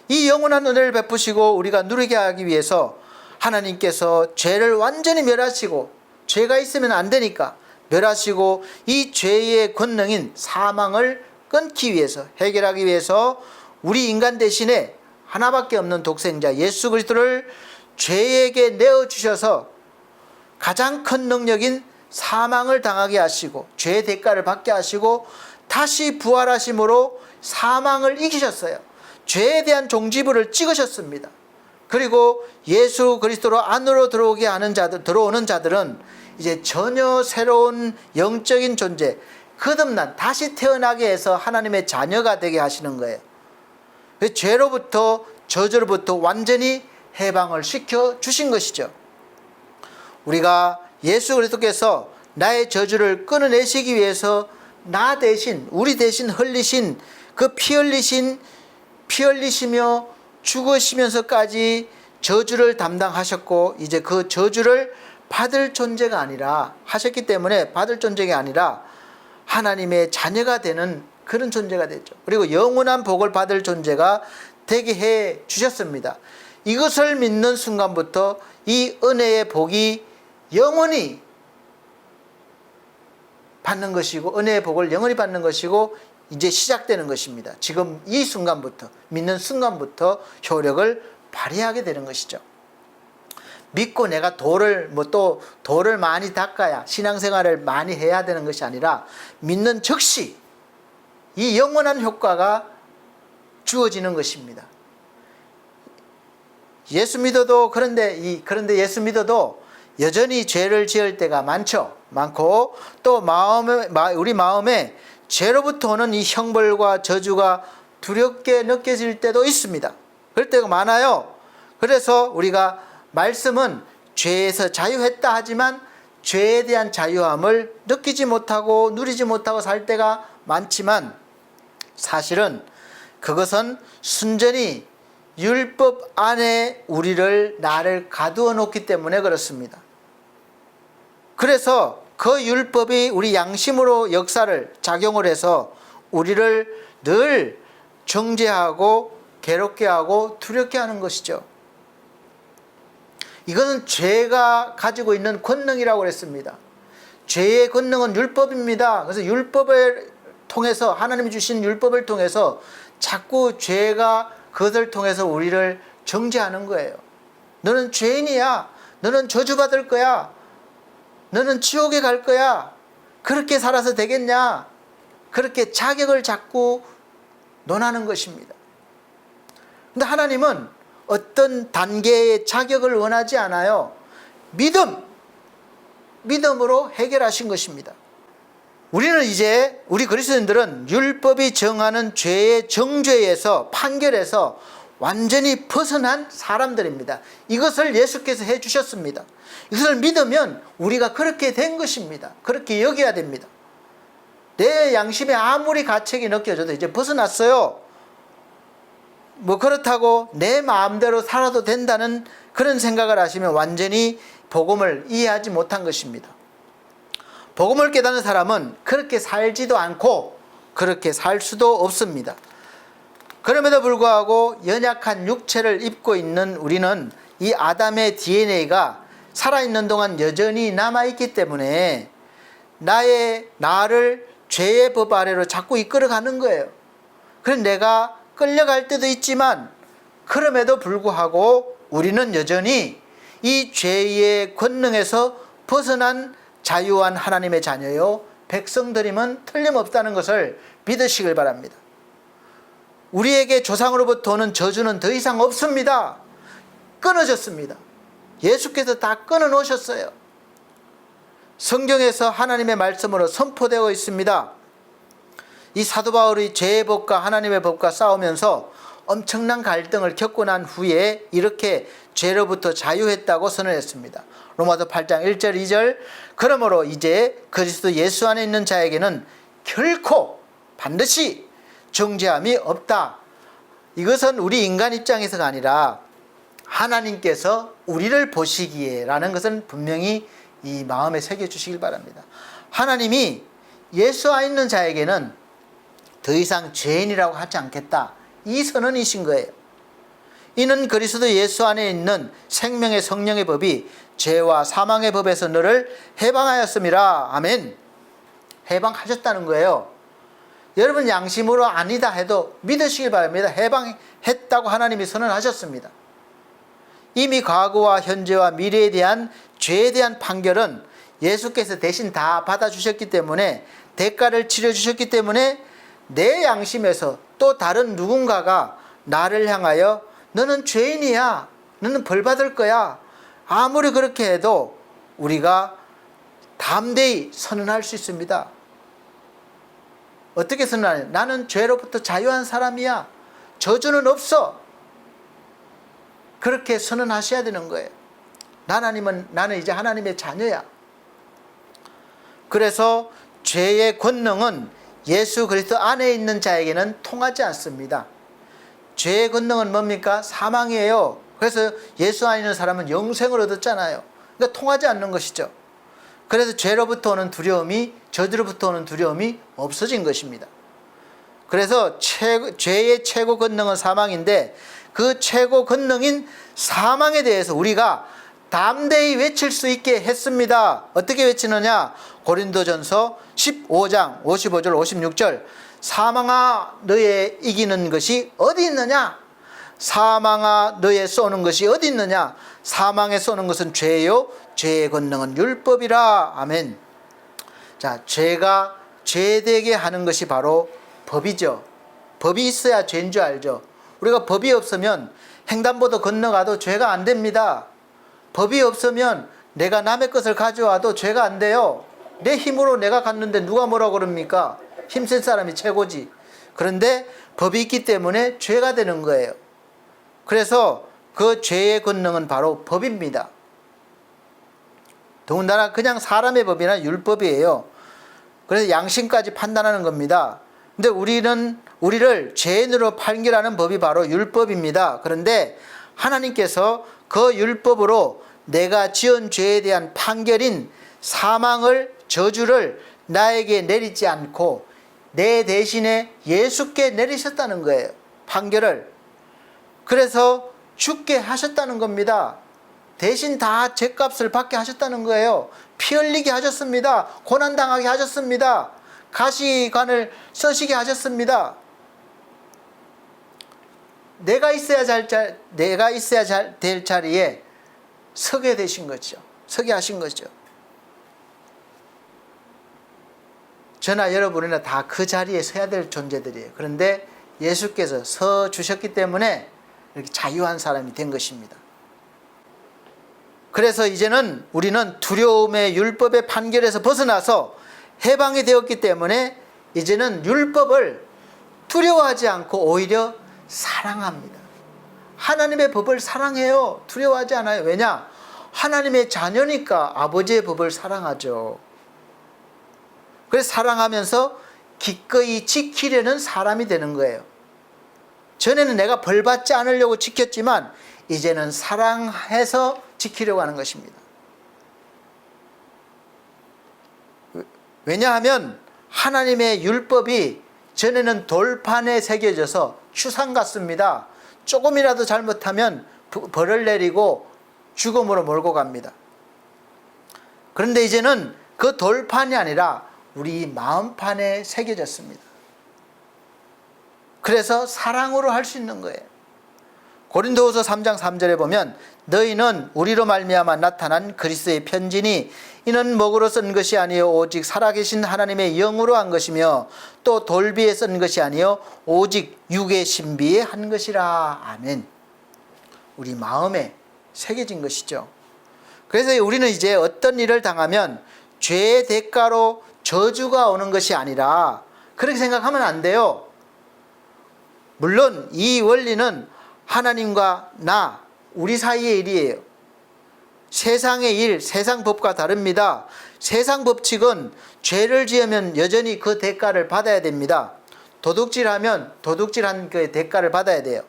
이 영원한 은혜를 베푸시고 우리가 누리게 하기 위해서 하나님께서 죄를 완전히 멸하시고, 죄가 있으면 안 되니까 멸하시고 이 죄의 권능인 사망을 끊기 위해서, 해결하기 위해서 우리 인간 대신에 하나밖에 없는 독생자 예수 그리스도를 죄에게 내어주셔서 가장 큰 능력인 사망을 당하게 하시고 죄의 대가를 받게 하시고 다시 부활하심으로 사망을 이기셨어요. 죄에 대한 종지부를 찍으셨습니다. 그리고 예수 그리스도로 안으로 들어오게 하는 자들, 들어오는 자들은 이제 전혀 새로운 영적인 존재, 거듭난 다시 태어나게 해서 하나님의 자녀가 되게 하시는 거예요. 죄로부터, 저주로부터 완전히 해방을 시켜 주신 것이죠. 우리가 예수 그리스도께서 나의 저주를 끊어내시기 위해서 나 대신, 우리 대신 흘리신 그 피 흘리시며 죽으시면서까지 저주를 담당하셨고, 이제 그 저주를 받을 존재가 아니라, 하셨기 때문에 받을 존재가 아니라 하나님의 자녀가 되는 그런 존재가 됐죠. 그리고 영원한 복을 받을 존재가 되게 해 주셨습니다. 이것을 믿는 순간부터 이 은혜의 복이 영원히 받는 것이고, 은혜의 복을 영원히 받는 것이고, 이제 시작되는 것입니다. 지금 이 순간부터, 믿는 순간부터 효력을 발휘하게 되는 것이죠. 믿고 내가 돌을 많이 닦아야, 신앙생활을 많이 해야 되는 것이 아니라, 믿는 즉시 이 영원한 효과가 주어지는 것입니다. 예수 믿어도, 그런데 예수 믿어도 여전히 죄를 지을 때가 많고, 또 우리 마음에 죄로부터 오는 이 형벌과 저주가 두렵게 느껴질 때도 있습니다. 그럴 때가 많아요. 그래서 우리가 말씀은 죄에서 자유했다 하지만 죄에 대한 자유함을 느끼지 못하고 누리지 못하고 살 때가 많지만, 사실은 그것은 순전히 율법 안에 나를 가두어 놓기 때문에 그렇습니다. 그래서 그 율법이 우리 양심으로 작용을 해서 우리를 늘 정죄하고 괴롭게 하고 두렵게 하는 것이죠. 이것은 죄가 가지고 있는 권능이라고 그랬습니다. 죄의 권능은 율법입니다. 그래서 율법을 통해서, 하나님이 주신 율법을 통해서 자꾸 죄가 그것을 통해서 우리를 정죄하는 거예요. 너는 죄인이야. 너는 저주받을 거야. 너는 지옥에 갈 거야. 그렇게 살아서 되겠냐? 그렇게 자격을 자꾸 논하는 것입니다. 근데 하나님은 어떤 단계의 자격을 원하지 않아요. 믿음으로 해결하신 것입니다. 우리 그리스도인들은 율법이 정하는 죄의 정죄에서, 판결에서 완전히 벗어난 사람들입니다. 이것을 예수께서 해주셨습니다. 이것을 믿으면 우리가 그렇게 된 것입니다. 그렇게 여겨야 됩니다. 내 양심에 아무리 가책이 느껴져도 이제 벗어났어요. 그렇다고 내 마음대로 살아도 된다는 그런 생각을 하시면 완전히 복음을 이해하지 못한 것입니다. 복음을 깨닫는 사람은 그렇게 살지도 않고 그렇게 살 수도 없습니다. 그럼에도 불구하고 연약한 육체를 입고 있는 우리는 이 아담의 DNA가 살아있는 동안 여전히 남아있기 때문에 나를 죄의 법 아래로 자꾸 이끌어가는 거예요. 그래서 내가 끌려갈 때도 있지만, 그럼에도 불구하고 우리는 여전히 이 죄의 권능에서 벗어난 자유한 하나님의 자녀요, 백성들임은 틀림없다는 것을 믿으시길 바랍니다. 우리에게 조상으로부터 오는 저주는 더 이상 없습니다. 끊어졌습니다. 예수께서 다 끊어 놓으셨어요. 성경에서 하나님의 말씀으로 선포되어 있습니다. 이 사도 바울이 죄의 법과 하나님의 법과 싸우면서 엄청난 갈등을 겪고 난 후에 이렇게 죄로부터 자유했다고 선언했습니다. 로마서 8장 1절 2절 그러므로 이제 그리스도 예수 안에 있는 자에게는 결코 반드시 정죄함이 없다. 이것은 우리 인간 입장에서가 아니라 하나님께서 우리를 보시기에 라는 것은 분명히 이 마음에 새겨주시길 바랍니다. 하나님이 예수 안에 있는 자에게는 더 이상 죄인이라고 하지 않겠다, 이 선언이신 거예요. 이는 그리스도 예수 안에 있는 생명의 성령의 법이 죄와 사망의 법에서 너를 해방하였음이라. 아멘. 해방하셨다는 거예요. 여러분 양심으로 아니다 해도 믿으시길 바랍니다. 해방했다고 하나님이 선언하셨습니다. 이미 과거와 현재와 미래에 대한 죄에 대한 판결은 예수께서 대신 다 받아주셨기 때문에, 대가를 치러주셨기 때문에 내 양심에서 또 다른 누군가가 나를 향하여 너는 죄인이야, 너는 벌 받을 거야, 아무리 그렇게 해도 우리가 담대히 선언할 수 있습니다. 어떻게 선언하냐? 나는 죄로부터 자유한 사람이야, 저주는 없어. 그렇게 선언하셔야 되는 거예요. 나는 이제 하나님의 자녀야. 그래서 죄의 권능은 예수 그리스도 안에 있는 자에게는 통하지 않습니다. 죄의 권능은 뭡니까? 사망이에요. 그래서 예수 안에 있는 사람은 영생을 얻었잖아요. 그러니까 통하지 않는 것이죠. 그래서 죄로부터 오는 두려움이, 저주로부터 오는 두려움이 없어진 것입니다. 그래서 죄의 최고 권능은 사망인데, 그 최고 권능인 사망에 대해서 우리가 담대히 외칠 수 있게 했습니다. 어떻게 외치느냐? 고린도전서 15장 55절 56절, 사망아 너의 이기는 것이 어디 있느냐? 사망아 너의 쏘는 것이 어디 있느냐? 사망에 쏘는 것은 죄요, 죄의 권능은 율법이라. 아멘. 자, 죄가 죄되게 하는 것이 바로 법이죠. 법이 있어야 죄인 줄 알죠. 우리가 법이 없으면 횡단보도 건너가도 죄가 안 됩니다. 법이 없으면 내가 남의 것을 가져와도 죄가 안 돼요. 내 힘으로 내가 갔는데 누가 뭐라고 그럽니까? 힘센 사람이 최고지. 그런데 법이 있기 때문에 죄가 되는 거예요. 그래서 그 죄의 권능은 바로 법입니다. 더군다나 그냥 사람의 법이나 율법이에요. 그래서 양심까지 판단하는 겁니다. 근데 우리를 죄인으로 판결하는 법이 바로 율법입니다. 그런데 하나님께서 그 율법으로 내가 지은 죄에 대한 판결인 사망을, 저주를 나에게 내리지 않고 내 대신에 예수께 내리셨다는 거예요. 판결을. 그래서 죽게 하셨다는 겁니다. 대신 다 죄값을 받게 하셨다는 거예요. 피 흘리게 하셨습니다. 고난당하게 하셨습니다. 가시관을 써시게 하셨습니다. 내가 있어야 될 자리에 서게 되신 거죠. 서게 하신 거죠. 저나 여러분이나 다 그 자리에 서야 될 존재들이에요. 그런데 예수께서 서 주셨기 때문에 이렇게 자유한 사람이 된 것입니다. 그래서 이제는 우리는 두려움의 율법의 판결에서 벗어나서 해방이 되었기 때문에 이제는 율법을 두려워하지 않고 오히려 사랑합니다. 하나님의 법을 사랑해요. 두려워하지 않아요. 왜냐? 하나님의 자녀니까 아버지의 법을 사랑하죠. 그래서 사랑하면서 기꺼이 지키려는 사람이 되는 거예요. 전에는 내가 벌 받지 않으려고 지켰지만 이제는 사랑해서 지키려고 하는 것입니다. 왜냐하면 하나님의 율법이 전에는 돌판에 새겨져서 추상 같습니다. 조금이라도 잘못하면 벌을 내리고 죽음으로 몰고 갑니다. 그런데 이제는 그 돌판이 아니라 우리 마음판에 새겨졌습니다. 그래서 사랑으로 할 수 있는 거예요. 고린도후서 3장 3절에 보면 너희는 우리로 말미암아 나타난 그리스도의 편지니 이는 먹으로 쓴 것이 아니요 오직 살아계신 하나님의 영으로 한 것이며 또 돌비에 쓴 것이 아니요 오직 육의 신비에 한 것이라. 아멘. 우리 마음에 새겨진 것이죠. 그래서 우리는 이제 어떤 일을 당하면 죄의 대가로 저주가 오는 것이 아니라 그렇게 생각하면 안 돼요. 물론 이 원리는 하나님과 우리 사이의 일이에요. 세상의 일, 세상 법과 다릅니다. 세상 법칙은 죄를 지으면 여전히 그 대가를 받아야 됩니다. 도둑질하면 도둑질한 그 대가를 받아야 돼요.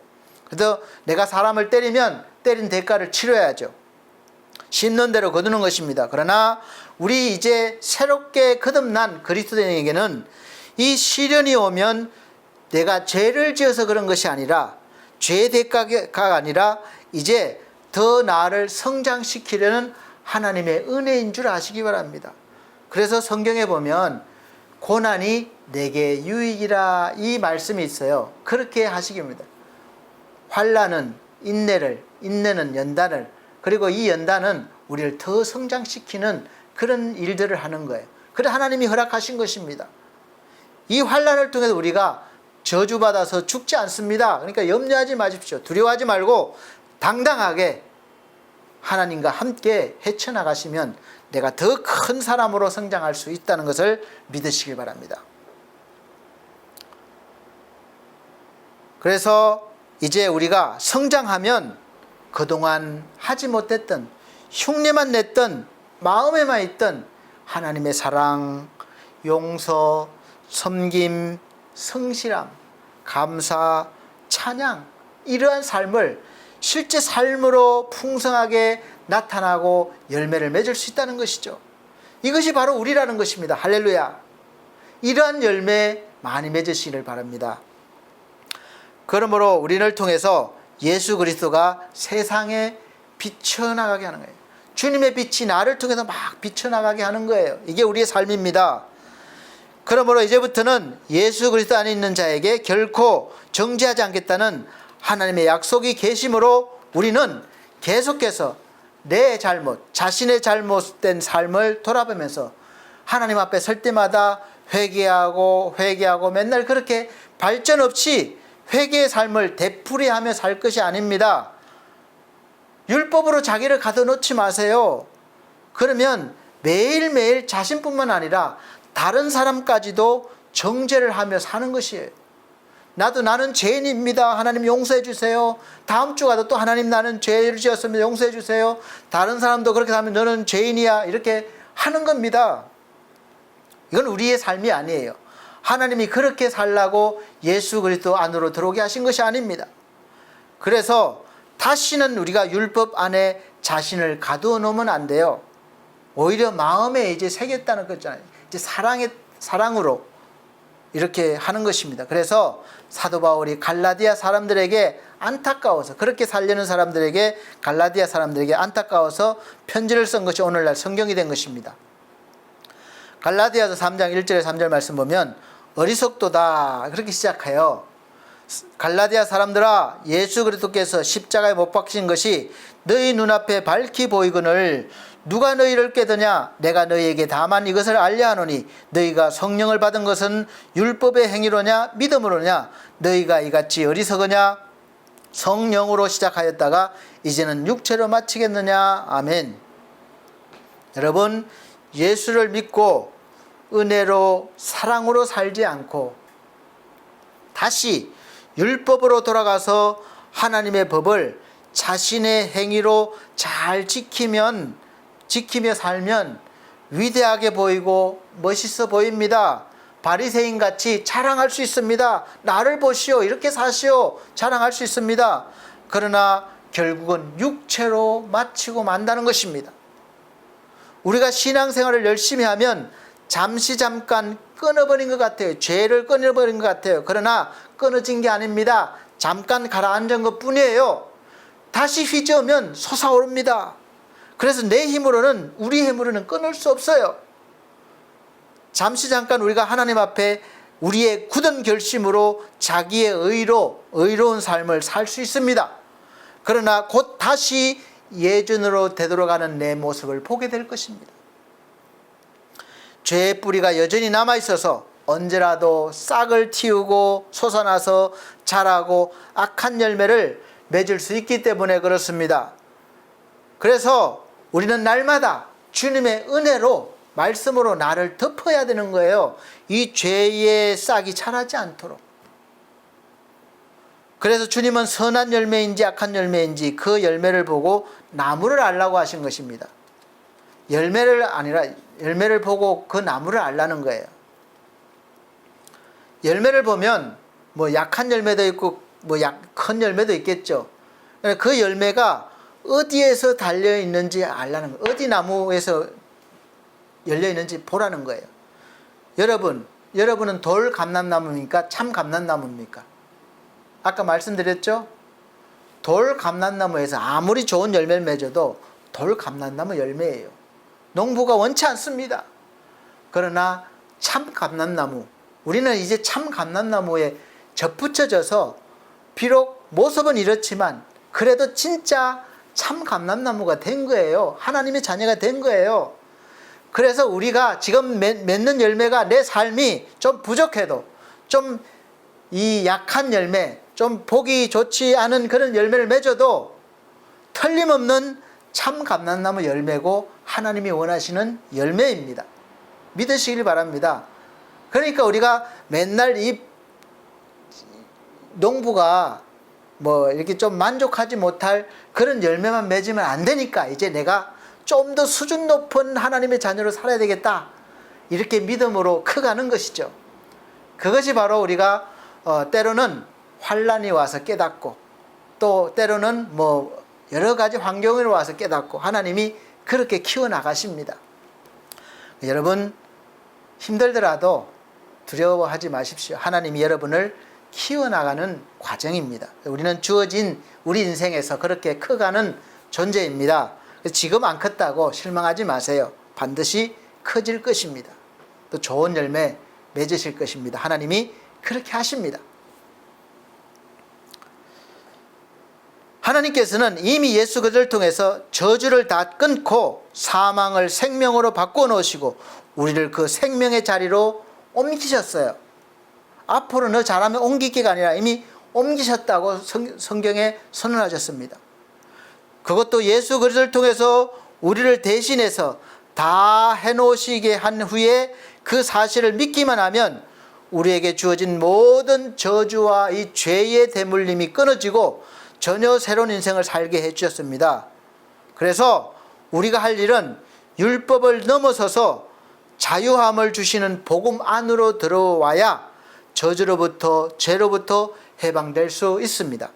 그래서 내가 사람을 때리면 때린 대가를 치러야죠. 심는 대로 거두는 것입니다. 그러나 우리 이제 새롭게 거듭난 그리스도인에게는 이 시련이 오면 내가 죄를 지어서 그런 것이 아니라 죄의 대가가 아니라 이제 더 나를 성장시키려는 하나님의 은혜인 줄 아시기 바랍니다. 그래서 성경에 보면 고난이 내게 유익이라 이 말씀이 있어요. 그렇게 하시기 바랍니다. 환난은 인내를, 인내는 연단을, 그리고 이 연단은 우리를 더 성장시키는 그런 일들을 하는 거예요. 그래 하나님이 허락하신 것입니다. 이 환난을 통해서 우리가 저주받아서 죽지 않습니다. 그러니까 염려하지 마십시오. 두려워하지 말고 당당하게 하나님과 함께 헤쳐나가시면 내가 더 큰 사람으로 성장할 수 있다는 것을 믿으시길 바랍니다. 그래서 이제 우리가 성장하면 그동안 하지 못했던 흉내만 냈던 마음에만 있던 하나님의 사랑, 용서, 섬김, 성실함, 감사, 찬양, 이러한 삶을 실제 삶으로 풍성하게 나타나고 열매를 맺을 수 있다는 것이죠. 이것이 바로 우리라는 것입니다. 할렐루야. 이러한 열매 많이 맺으시기를 바랍니다. 그러므로 우리를 통해서 예수 그리스도가 세상에 비춰나가게 하는 거예요. 주님의 빛이 나를 통해서 막 비춰나가게 하는 거예요. 이게 우리의 삶입니다. 그러므로 이제부터는 예수 그리스도 안에 있는 자에게 결코 정죄하지 않겠다는 하나님의 약속이 계심으로 우리는 계속해서 내 잘못, 자신의 잘못된 삶을 돌아보면서 하나님 앞에 설 때마다 회개하고 맨날 그렇게 발전 없이 회개의 삶을 되풀이하며 살 것이 아닙니다. 율법으로 자기를 가둬놓지 마세요. 그러면 매일매일 자신뿐만 아니라 다른 사람까지도 정죄를 하며 사는 것이에요. 나는 죄인입니다. 하나님 용서해 주세요. 다음 주 가도 또 하나님 나는 죄를 지었습니다. 용서해 주세요. 다른 사람도 그렇게 하면 너는 죄인이야. 이렇게 하는 겁니다. 이건 우리의 삶이 아니에요. 하나님이 그렇게 살라고 예수 그리스도 안으로 들어오게 하신 것이 아닙니다. 그래서 다시는 우리가 율법 안에 자신을 가두어 놓으면 안 돼요. 오히려 마음에 이제 새겼다는 거잖아요. 이제 사랑으로 이렇게 하는 것입니다. 그래서 사도 바울이 갈라디아 사람들에게 안타까워서, 그렇게 살려는 사람들에게, 갈라디아 사람들에게 안타까워서 편지를 쓴 것이 오늘날 성경이 된 것입니다. 갈라디아서 3장 1절에 3절 말씀 보면 어리석도다 그렇게 시작해요. 갈라디아 사람들아, 예수 그리스도께서 십자가에 못 박히신 것이 너희 눈앞에 밝히 보이거늘 누가 너희를 깨드냐? 내가 너희에게 다만 이것을 알려 하노니 너희가 성령을 받은 것은 율법의 행위로냐 믿음으로냐? 너희가 이같이 어리석으냐? 성령으로 시작하였다가 이제는 육체로 마치겠느냐? 아멘. 여러분, 예수를 믿고 은혜로 사랑으로 살지 않고 다시 율법으로 돌아가서 하나님의 법을 자신의 행위로 잘 지키며 살면 위대하게 보이고 멋있어 보입니다. 바리새인 같이 자랑할 수 있습니다. 나를 보시오, 이렇게 사시오, 자랑할 수 있습니다. 그러나 결국은 육체로 마치고 만다는 것입니다. 우리가 신앙생활을 열심히 하면 잠깐 끊어버린 것 같아요. 죄를 끊어버린 것 같아요. 그러나 끊어진 게 아닙니다. 잠깐 가라앉은 것 뿐이에요. 다시 휘저으면 솟아오릅니다. 그래서 내 힘으로는, 우리 힘으로는 끊을 수 없어요. 잠깐 우리가 하나님 앞에 우리의 굳은 결심으로 자기의 의로운 삶을 살 수 있습니다. 그러나 곧 다시 예전으로 되돌아가는 내 모습을 보게 될 것입니다. 죄의 뿌리가 여전히 남아있어서 언제라도 싹을 틔우고 솟아나서 자라고 악한 열매를 맺을 수 있기 때문에 그렇습니다. 그래서 우리는 날마다 주님의 은혜로, 말씀으로 나를 덮어야 되는 거예요. 이 죄의 싹이 자라지 않도록. 그래서 주님은 선한 열매인지 악한 열매인지 그 열매를 보고 나무를 알라고 하신 것입니다. 열매를 보고 그 나무를 알라는 거예요. 열매를 보면 뭐 약한 열매도 있고 뭐 큰 열매도 있겠죠. 그 열매가 어디에서 달려 있는지 알라는 거예요. 어디 나무에서 열려 있는지 보라는 거예요. 여러분은 돌 감람나무입니까? 참 감람나무입니까? 아까 말씀드렸죠? 돌 감람나무에서 아무리 좋은 열매를 맺어도 돌 감람나무 열매예요. 농부가 원치 않습니다. 그러나 참 감람나무, 우리는 이제 참 감람나무에 접붙여져서 비록 모습은 이렇지만 그래도 진짜 참 감람나무가 된 거예요. 하나님의 자녀가 된 거예요. 그래서 우리가 지금 맺는 열매가 내 삶이 좀 부족해도, 좀 이 약한 열매, 좀 보기 좋지 않은 그런 열매를 맺어도 틀림없는 참 감람나무 열매고 하나님이 원하시는 열매입니다. 믿으시길 바랍니다. 그러니까 우리가 맨날 이 농부가 뭐 이렇게 좀 만족하지 못할 그런 열매만 맺으면 안 되니까 이제 내가 좀 더 수준 높은 하나님의 자녀로 살아야 되겠다. 이렇게 믿음으로 커가는 것이죠. 그것이 바로 우리가 때로는 환란이 와서 깨닫고, 또 때로는 여러 가지 환경으로 와서 깨닫고, 하나님이 그렇게 키워나가십니다. 여러분, 힘들더라도 두려워하지 마십시오. 하나님이 여러분을 키워나가는 과정입니다. 우리는 주어진 우리 인생에서 그렇게 커가는 존재입니다. 지금 안 컸다고 실망하지 마세요. 반드시 커질 것입니다. 또 좋은 열매 맺으실 것입니다. 하나님이 그렇게 하십니다. 하나님께서는 이미 예수 그리스도를 통해서 저주를 다 끊고 사망을 생명으로 바꿔 놓으시고 우리를 그 생명의 자리로 옮기셨어요. 앞으로 너 잘하면 옮기기가 아니라 이미 옮기셨다고 성경에 선언하셨습니다. 그것도 예수 그리스도를 통해서 우리를 대신해서 다 해놓으시게 한 후에 그 사실을 믿기만 하면 우리에게 주어진 모든 저주와 이 죄의 대물림이 끊어지고 전혀 새로운 인생을 살게 해주셨습니다. 그래서 우리가 할 일은 율법을 넘어서서 자유함을 주시는 복음 안으로 들어와야 저주로부터, 죄로부터 해방될 수 있습니다.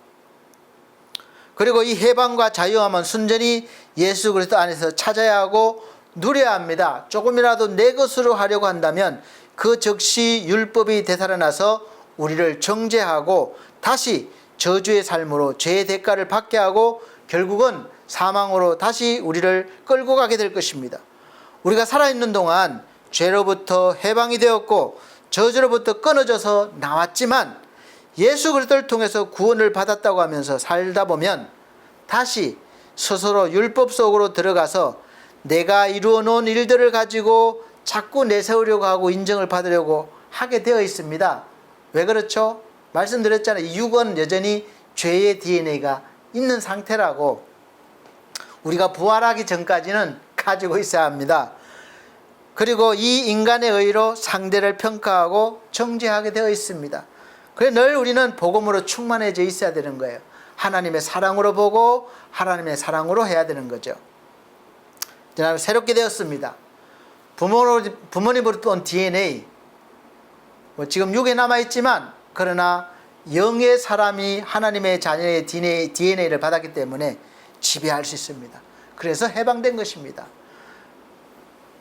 그리고 이 해방과 자유함은 순전히 예수 그리스도 안에서 찾아야 하고 누려야 합니다. 조금이라도 내 것으로 하려고 한다면 그 즉시 율법이 되살아나서 우리를 정죄하고 다시 저주의 삶으로 죄의 대가를 받게 하고 결국은 사망으로 다시 우리를 끌고 가게 될 것입니다. 우리가 살아있는 동안 죄로부터 해방이 되었고 저주로부터 끊어져서 나왔지만 예수 그리스도를 통해서 구원을 받았다고 하면서 살다 보면 다시 스스로 율법 속으로 들어가서 내가 이루어 놓은 일들을 가지고 자꾸 내세우려고 하고 인정을 받으려고 하게 되어 있습니다. 왜 그렇죠? 말씀드렸잖아요. 이 육은 여전히 죄의 DNA가 있는 상태라고. 우리가 부활하기 전까지는 가지고 있어야 합니다. 그리고 이 인간의 의로 상대를 평가하고 정죄하게 되어 있습니다. 그래서 늘 우리는 복음으로 충만해져 있어야 되는 거예요. 하나님의 사랑으로 보고 하나님의 사랑으로 해야 되는 거죠. 새롭게 되었습니다. 부모님으로부터 온 DNA, 지금 육에 남아있지만 그러나 영의 사람이 하나님의 자녀의 DNA를 받았기 때문에 지배할 수 있습니다. 그래서 해방된 것입니다.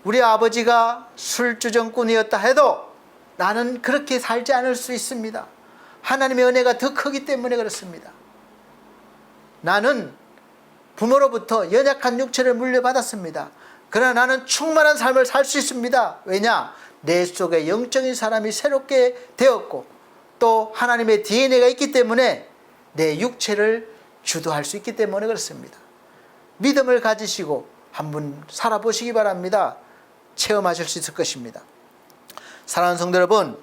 우리 아버지가 술주정꾼이었다 해도 나는 그렇게 살지 않을 수 있습니다. 하나님의 은혜가 더 크기 때문에 그렇습니다. 나는 부모로부터 연약한 육체를 물려받았습니다. 그러나 나는 충만한 삶을 살 수 있습니다. 왜냐? 내 속에 영적인 사람이 새롭게 되었고 또 하나님의 DNA가 있기 때문에 내 육체를 주도할 수 있기 때문에 그렇습니다. 믿음을 가지시고 한번 살아보시기 바랍니다. 체험하실 수 있을 것입니다. 사랑하는 성도 여러분,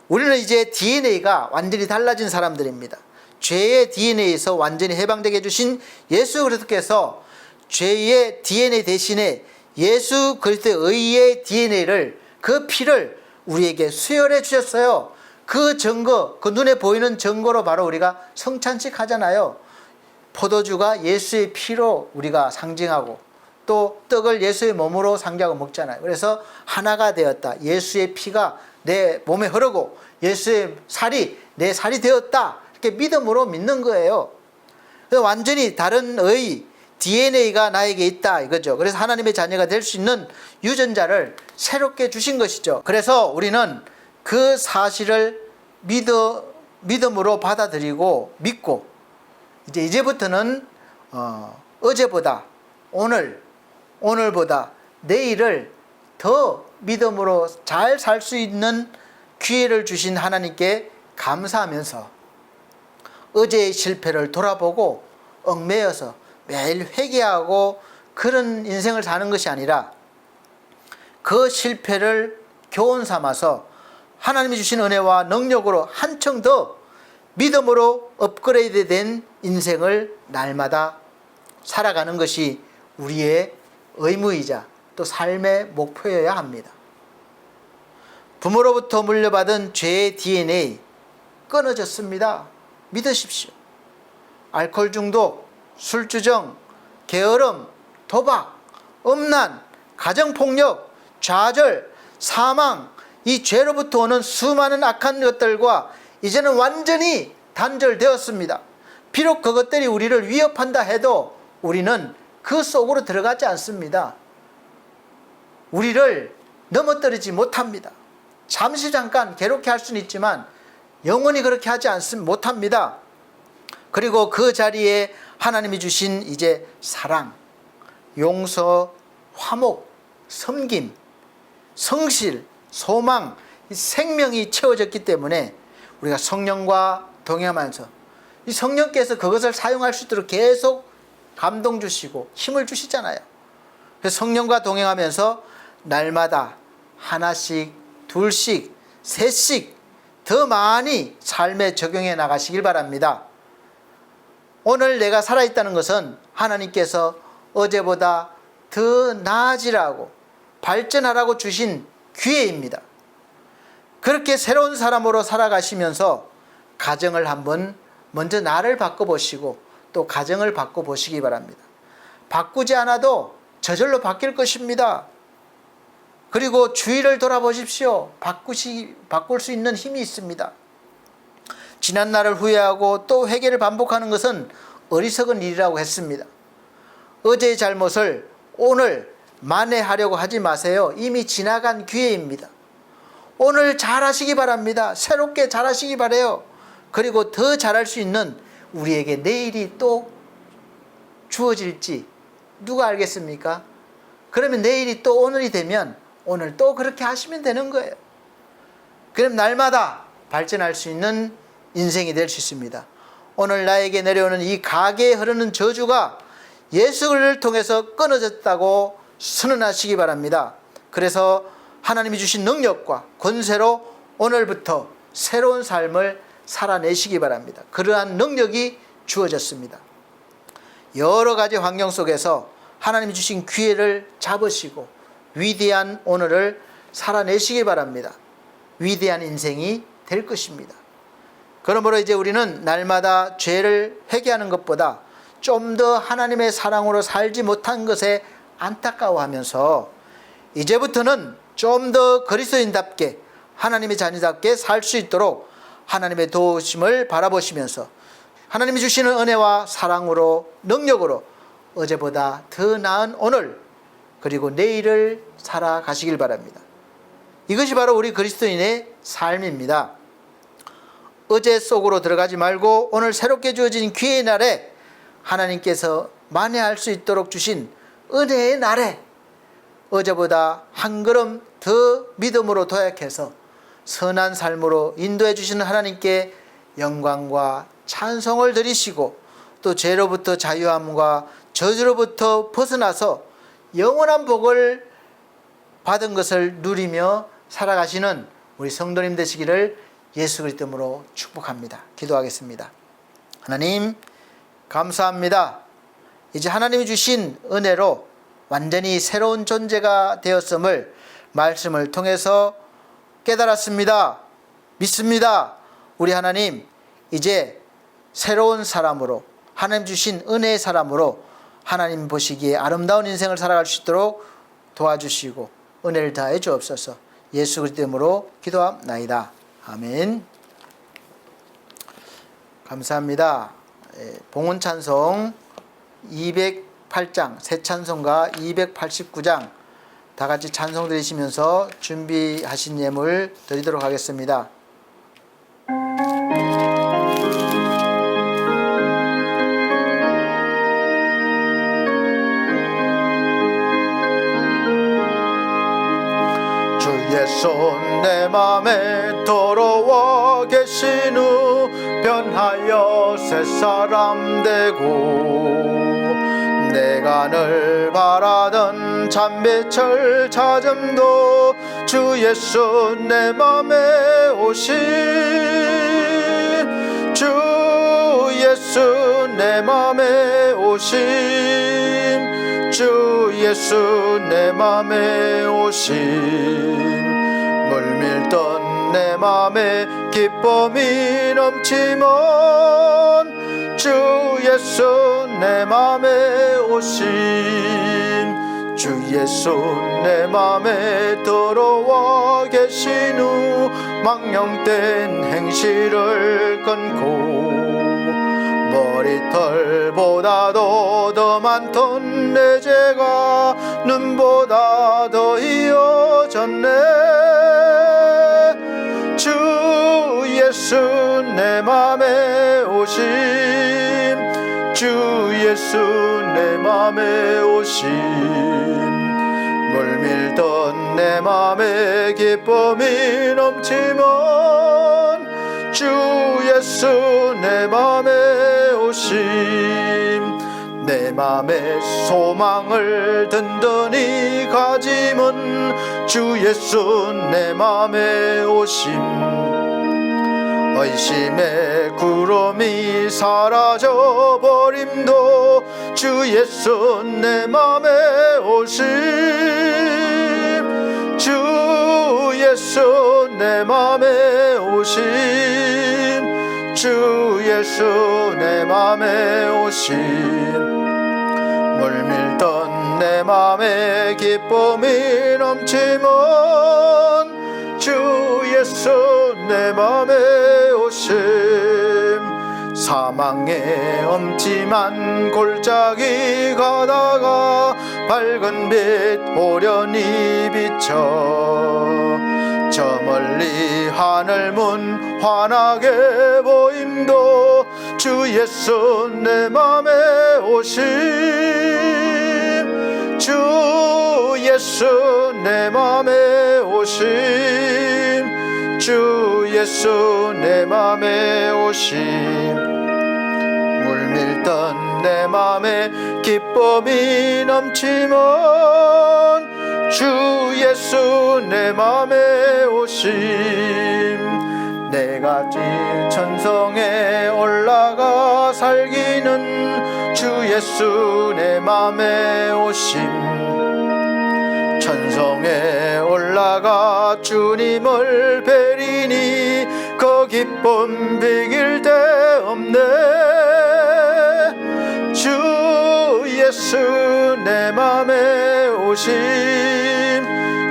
우리는 이제 DNA가 완전히 달라진 사람들입니다. 죄의 DNA에서 완전히 해방되게 해주신 예수 그리스도께서 죄의 DNA 대신에 예수 그리스도의 의의 DNA를, 그 피를 우리에게 수혈해 주셨어요. 그 증거, 그 눈에 보이는 증거로 바로 우리가 성찬식 하잖아요. 포도주가 예수의 피로 우리가 상징하고 또 떡을 예수의 몸으로 상징하고 먹잖아요. 그래서 하나가 되었다. 예수의 피가 내 몸에 흐르고 예수의 살이 내 살이 되었다. 이렇게 믿음으로 믿는 거예요. 그래서 완전히 다른 의 DNA가 나에게 있다 이거죠. 그래서 하나님의 자녀가 될 수 있는 유전자를 새롭게 주신 것이죠. 그래서 우리는 그 사실을 믿음으로 받아들이고 믿고 이제부터는 어제보다 오늘보다 내일을 더 믿음으로 잘 살 수 있는 기회를 주신 하나님께 감사하면서 어제의 실패를 돌아보고 얽매여서 매일 회개하고 그런 인생을 사는 것이 아니라 그 실패를 교훈 삼아서 하나님이 주신 은혜와 능력으로 한층 더 믿음으로 업그레이드 된 인생을 날마다 살아가는 것이 우리의 의무이자 또 삶의 목표여야 합니다. 부모로부터 물려받은 죄의 DNA 끊어졌습니다. 믿으십시오. 알코올 중독, 술주정, 게으름, 도박, 음란, 가정폭력, 좌절 사망, 이 죄로부터 오는 수많은 악한 것들과 이제는 완전히 단절되었습니다. 비록 그것들이 우리를 위협한다 해도 우리는 그 속으로 들어가지 않습니다. 우리를 넘어뜨리지 못합니다. 잠시 잠깐 괴롭게 할 수는 있지만 영원히 그렇게 하지 못합니다. 그리고 그 자리에 하나님이 주신 이제 사랑, 용서, 화목, 섬김, 성실, 소망, 이 생명이 채워졌기 때문에 우리가 성령과 동행하면서 이 성령께서 그것을 사용할 수 있도록 계속 감동 주시고 힘을 주시잖아요. 그래서 성령과 동행하면서 날마다 하나씩, 둘씩, 셋씩 더 많이 삶에 적용해 나가시길 바랍니다. 오늘 내가 살아있다는 것은 하나님께서 어제보다 더 나아지라고 발전하라고 주신 기회입니다. 그렇게 새로운 사람으로 살아가시면서 가정을 한번 먼저 나를 바꿔보시고 또 가정을 바꿔보시기 바랍니다. 바꾸지 않아도 저절로 바뀔 것입니다. 그리고 주위를 돌아보십시오. 바꿀 수 있는 힘이 있습니다. 지난 날을 후회하고 또 회개를 반복하는 것은 어리석은 일이라고 했습니다. 어제의 잘못을 오늘 만회하려고 하지 마세요. 이미 지나간 기회입니다. 오늘 잘하시기 바랍니다. 새롭게 잘하시기 바라요. 그리고 더 잘할 수 있는 우리에게 내일이 또 주어질지 누가 알겠습니까? 그러면 내일이 또 오늘이 되면 오늘 또 그렇게 하시면 되는 거예요. 그럼 날마다 발전할 수 있는 인생이 될 수 있습니다. 오늘 나에게 내려오는 이 가게에 흐르는 저주가 예수를 통해서 끊어졌다고 선언하시기 바랍니다. 그래서 하나님이 주신 능력과 권세로 오늘부터 새로운 삶을 살아내시기 바랍니다. 그러한 능력이 주어졌습니다. 여러 가지 환경 속에서 하나님이 주신 기회를 잡으시고 위대한 오늘을 살아내시기 바랍니다. 위대한 인생이 될 것입니다. 그러므로 이제 우리는 날마다 죄를 회개하는 것보다 좀 더 하나님의 사랑으로 살지 못한 것에 안타까워하면서 이제부터는 좀 더 그리스도인답게 하나님의 자녀답게 살 수 있도록 하나님의 도우심을 바라보시면서 하나님이 주시는 은혜와 사랑으로 능력으로 어제보다 더 나은 오늘 그리고 내일을 살아가시길 바랍니다. 이것이 바로 우리 그리스도인의 삶입니다. 어제 속으로 들어가지 말고 오늘 새롭게 주어진 기회의 날에 하나님께서 만회할 수 있도록 주신 은혜의 날에 어제보다 한 걸음 더 믿음으로 도약해서 선한 삶으로 인도해 주시는 하나님께 영광과 찬송을 드리시고 또 죄로부터 자유함과 저주로부터 벗어나서 영원한 복을 받은 것을 누리며 살아가시는 우리 성도님 되시기를 예수 그리스도 이름으로 축복합니다. 기도하겠습니다. 하나님 감사합니다. 이제 하나님이 주신 은혜로 완전히 새로운 존재가 되었음을 말씀을 통해서 깨달았습니다. 믿습니다. 우리 하나님 이제 새로운 사람으로 하나님 주신 은혜의 사람으로 하나님 보시기에 아름다운 인생을 살아갈 수 있도록 도와주시고 은혜를 다해 주옵소서. 예수 그리스도 이름으로 기도합나이다. 아멘. 감사합니다. 봉헌 찬송 208장 새 찬송가 289장 다 같이 찬송 드리시면서 준비하신 예물 드리도록 하겠습니다. 주의 손 내 맘에 들어와 계신 후 변하여 새 사람 되고 내가 늘 바라던 참배철 찾음도 주 예수 내 맘에 오신 주 예수 내 맘에 오신 주 예수 내 맘에 오신 물밀던 내 맘에 기쁨이 넘치면 주 예수 내 맘에 오신 주 예수 내 맘에 들어와 계신 후 망령된 행실을 끊고 머리털보다도 더 많던 내 죄가 눈보다 더 이어졌네. 주 예수 내 맘에 오심, 주 예수 내 맘에 오심, 물밀던 내 맘에 기쁨이 넘치면 주 예수 내 맘에 오심, 내 맘에 소망을 든든히 가짐은 주 예수 내 맘에 오심, 의심의 구름이 사라져버림도 주 예수 내 맘에 오심, 주 예수 내 맘에 오심, 주 예수 내 맘에 오심, 물밀던 내 맘에 기쁨이 넘치면 주 예수 내 맘에 오심, 사망의 엄침한 골짜기 가다가 밝은 빛 호련히 비쳐 저 멀리 하늘문 환하게 보임도 주 예수 내 맘에 오심, 주 예수 내 맘에 오심, 주 예수 내 맘에 오심, 물밀던 내 맘에 기쁨이 넘치면 주 예수 내 맘에 오심, 내가 천성에 올라가 살기는 주 예수 내 맘에 오심, 천성에 올라가 주님을 뵈리니 그 기쁨 비길 데 없네. 주 예수 내 맘에 오심,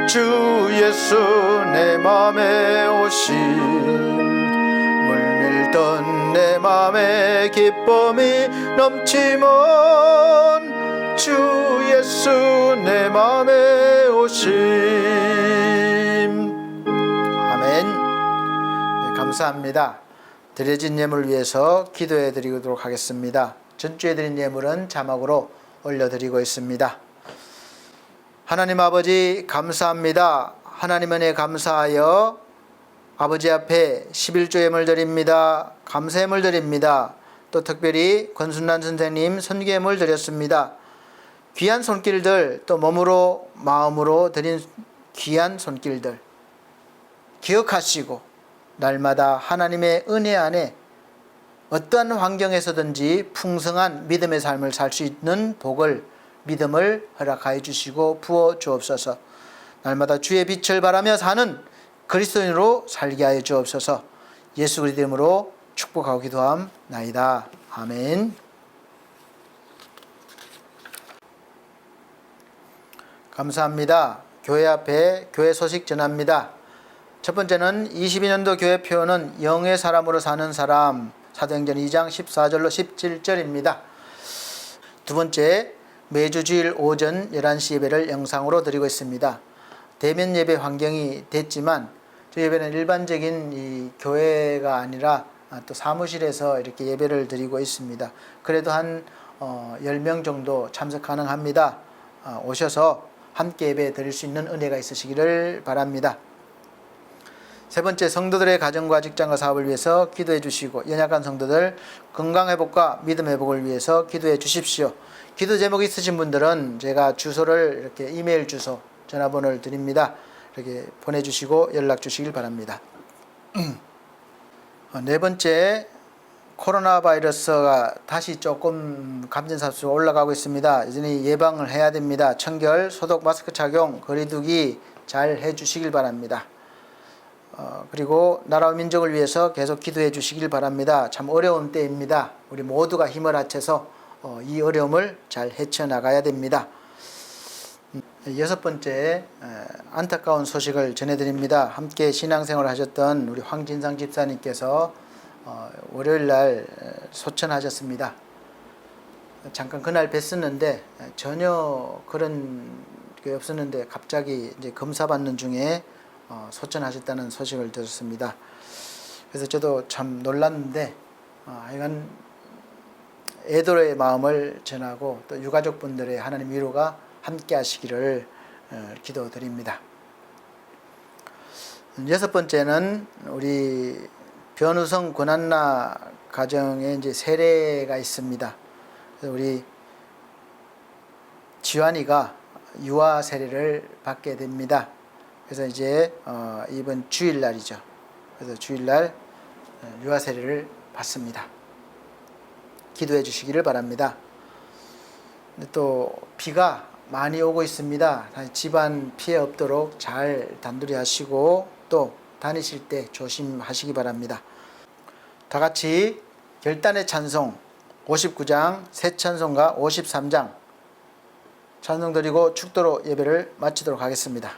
주 예수 내 맘에 오심, 물밀던 내 맘에 기쁨이 넘치면 주 예수 내 맘에 오심. 아멘. 네, 감사합니다. 드려진 예물 위해서 기도해 드리도록 하겠습니다. 전주에 드린 예물은 자막으로 올려드리고 있습니다. 하나님 아버지 감사합니다. 하나님 은혜 감사하여 아버지 앞에 11조 예물 드립니다. 감사 예물 드립니다. 또 특별히 권순란 선생님 선교 예물 드렸습니다. 귀한 손길들, 또 몸으로 마음으로 드린 귀한 손길들 기억하시고 날마다 하나님의 은혜 안에 어떠한 환경에서든지 풍성한 믿음의 삶을 살 수 있는 복을, 믿음을 허락하여 주시고 부어 주옵소서. 날마다 주의 빛을 바라며 사는 그리스도인으로 살게 하여 주옵소서. 예수 그리스도 이름으로 축복하고 기도함나이다. 아멘. 감사합니다. 교회 앞에 교회 소식 전합니다. 첫 번째는 22년도 교회 표어는 영의 사람으로 사는 사람, 사도행전 2장 14절로 17절입니다. 두 번째, 매주 주일 오전 11시 예배를 영상으로 드리고 있습니다. 대면 예배 환경이 됐지만 저희 예배는 일반적인 이 교회가 아니라 또 사무실에서 이렇게 예배를 드리고 있습니다. 그래도 한 10명 정도 참석 가능합니다. 오셔서 함께 예배 드릴 수 있는 은혜가 있으시기를 바랍니다. 세 번째, 성도들의 가정과 직장과 사업을 위해서 기도해 주시고 연약한 성도들 건강회복과 믿음회복을 위해서 기도해 주십시오. 기도 제목 있으신 분들은 제가 주소를 이렇게 이메일 주소, 전화번호를 드립니다. 이렇게 보내주시고 연락 주시길 바랍니다. 네 번째, 코로나 바이러스가 다시 조금 감염자 수가 올라가고 있습니다. 여전히 예방을 해야 됩니다. 청결, 소독, 마스크 착용, 거리두기 잘 해주시길 바랍니다. 그리고 나라와 민족을 위해서 계속 기도해 주시길 바랍니다. 참 어려운 때입니다. 우리 모두가 힘을 합쳐서 이 어려움을 잘 헤쳐나가야 됩니다. 여섯 번째 안타까운 소식을 전해드립니다. 함께 신앙생활을 하셨던 우리 황진상 집사님께서 월요일 날 소천하셨습니다. 잠깐 그날 뵀었는데 전혀 그런 게 없었는데 갑자기 이제 검사 받는 중에 소천하셨다는 소식을 들었습니다. 그래서 저도 참 놀랐는데 하여간 애도의 마음을 전하고 또 유가족분들의 하나님 위로가 함께 하시기를 기도드립니다. 여섯 번째는 우리 변우성 권한나 가정에 이제 세례가 있습니다. 그래서 우리 지환이가 유아 세례를 받게 됩니다. 그래서 이제 이번 주일날이죠. 그래서 주일날 유아 세례를 받습니다. 기도해 주시기를 바랍니다. 또 비가 많이 오고 있습니다. 집안 피해 없도록 잘 단둘이 하시고 또 다니실 때 조심하시기 바랍니다. 다 같이 결단의 찬송 59장 새 찬송가 53장 찬송 드리고 축도로 예배를 마치도록 하겠습니다.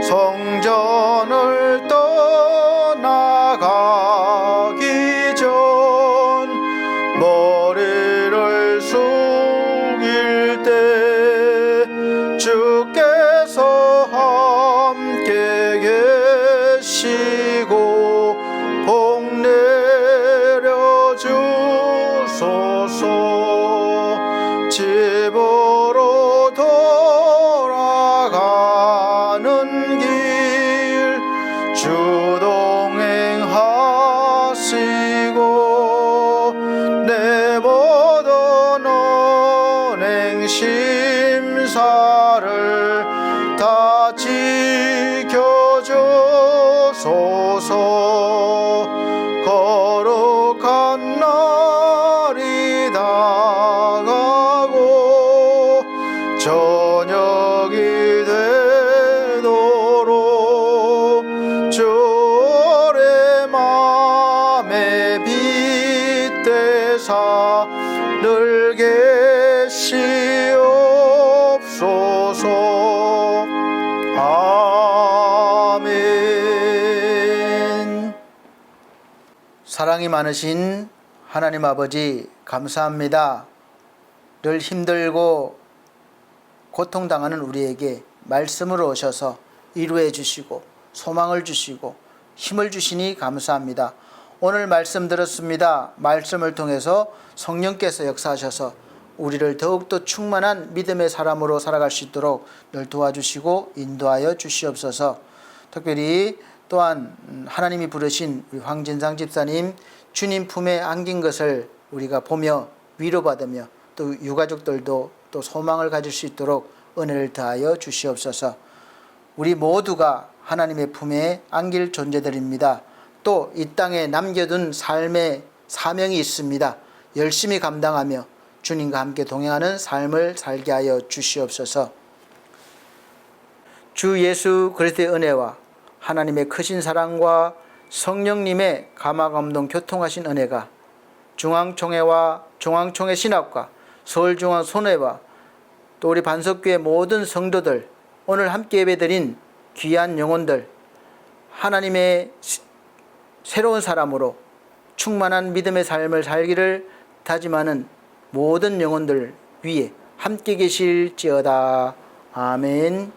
성전을 떠나가기 전 머리를 숙일 때 주께서 함께 계시고 복 내려 주소서. 집으로 돌아가는 길 주동행하시고 내 모든 언행 심사를 다 지켜주소서. 거룩한 날이 다가고 저녁이 되도록 주의 맘에 빗대사 늘 계시옵소서. 아멘. 사랑이 많으신 하나님 아버지 감사합니다. 늘 힘들고 고통당하는 우리에게 말씀으로 오셔서 위로해 주시고 소망을 주시고 힘을 주시니 감사합니다. 오늘 말씀 들었습니다. 말씀을 통해서 성령께서 역사하셔서 우리를 더욱더 충만한 믿음의 사람으로 살아갈 수 있도록 늘 도와주시고 인도하여 주시옵소서. 특별히 또한 하나님이 부르신 우리 황진상 집사님 주님 품에 안긴 것을 우리가 보며 위로받으며 또 유가족들도 또 소망을 가질 수 있도록 은혜를 더하여 주시옵소서. 우리 모두가 하나님의 품에 안길 존재들입니다. 또 이 땅에 남겨둔 삶의 사명이 있습니다. 열심히 감당하며 주님과 함께 동행하는 삶을 살게 하여 주시옵소서. 주 예수 그리스도의 은혜와 하나님의 크신 사랑과 성령님의 감화감동 교통하신 은혜가 중앙총회와 중앙총회 신학과 서울중앙손회와 또 우리 반석교회 모든 성도들, 오늘 함께 예배드린 귀한 영혼들, 하나님의 새로운 사람으로 충만한 믿음의 삶을 살기를 다짐하는 모든 영혼들 위에 함께 계실지어다. 아멘.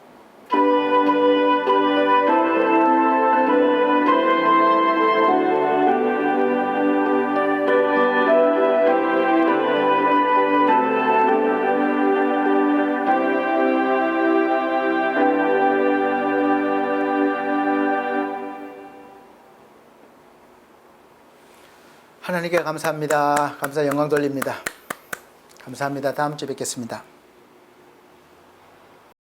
하나님께 감사합니다. 감사 영광 돌립니다. 감사합니다. 다음 주에 뵙겠습니다.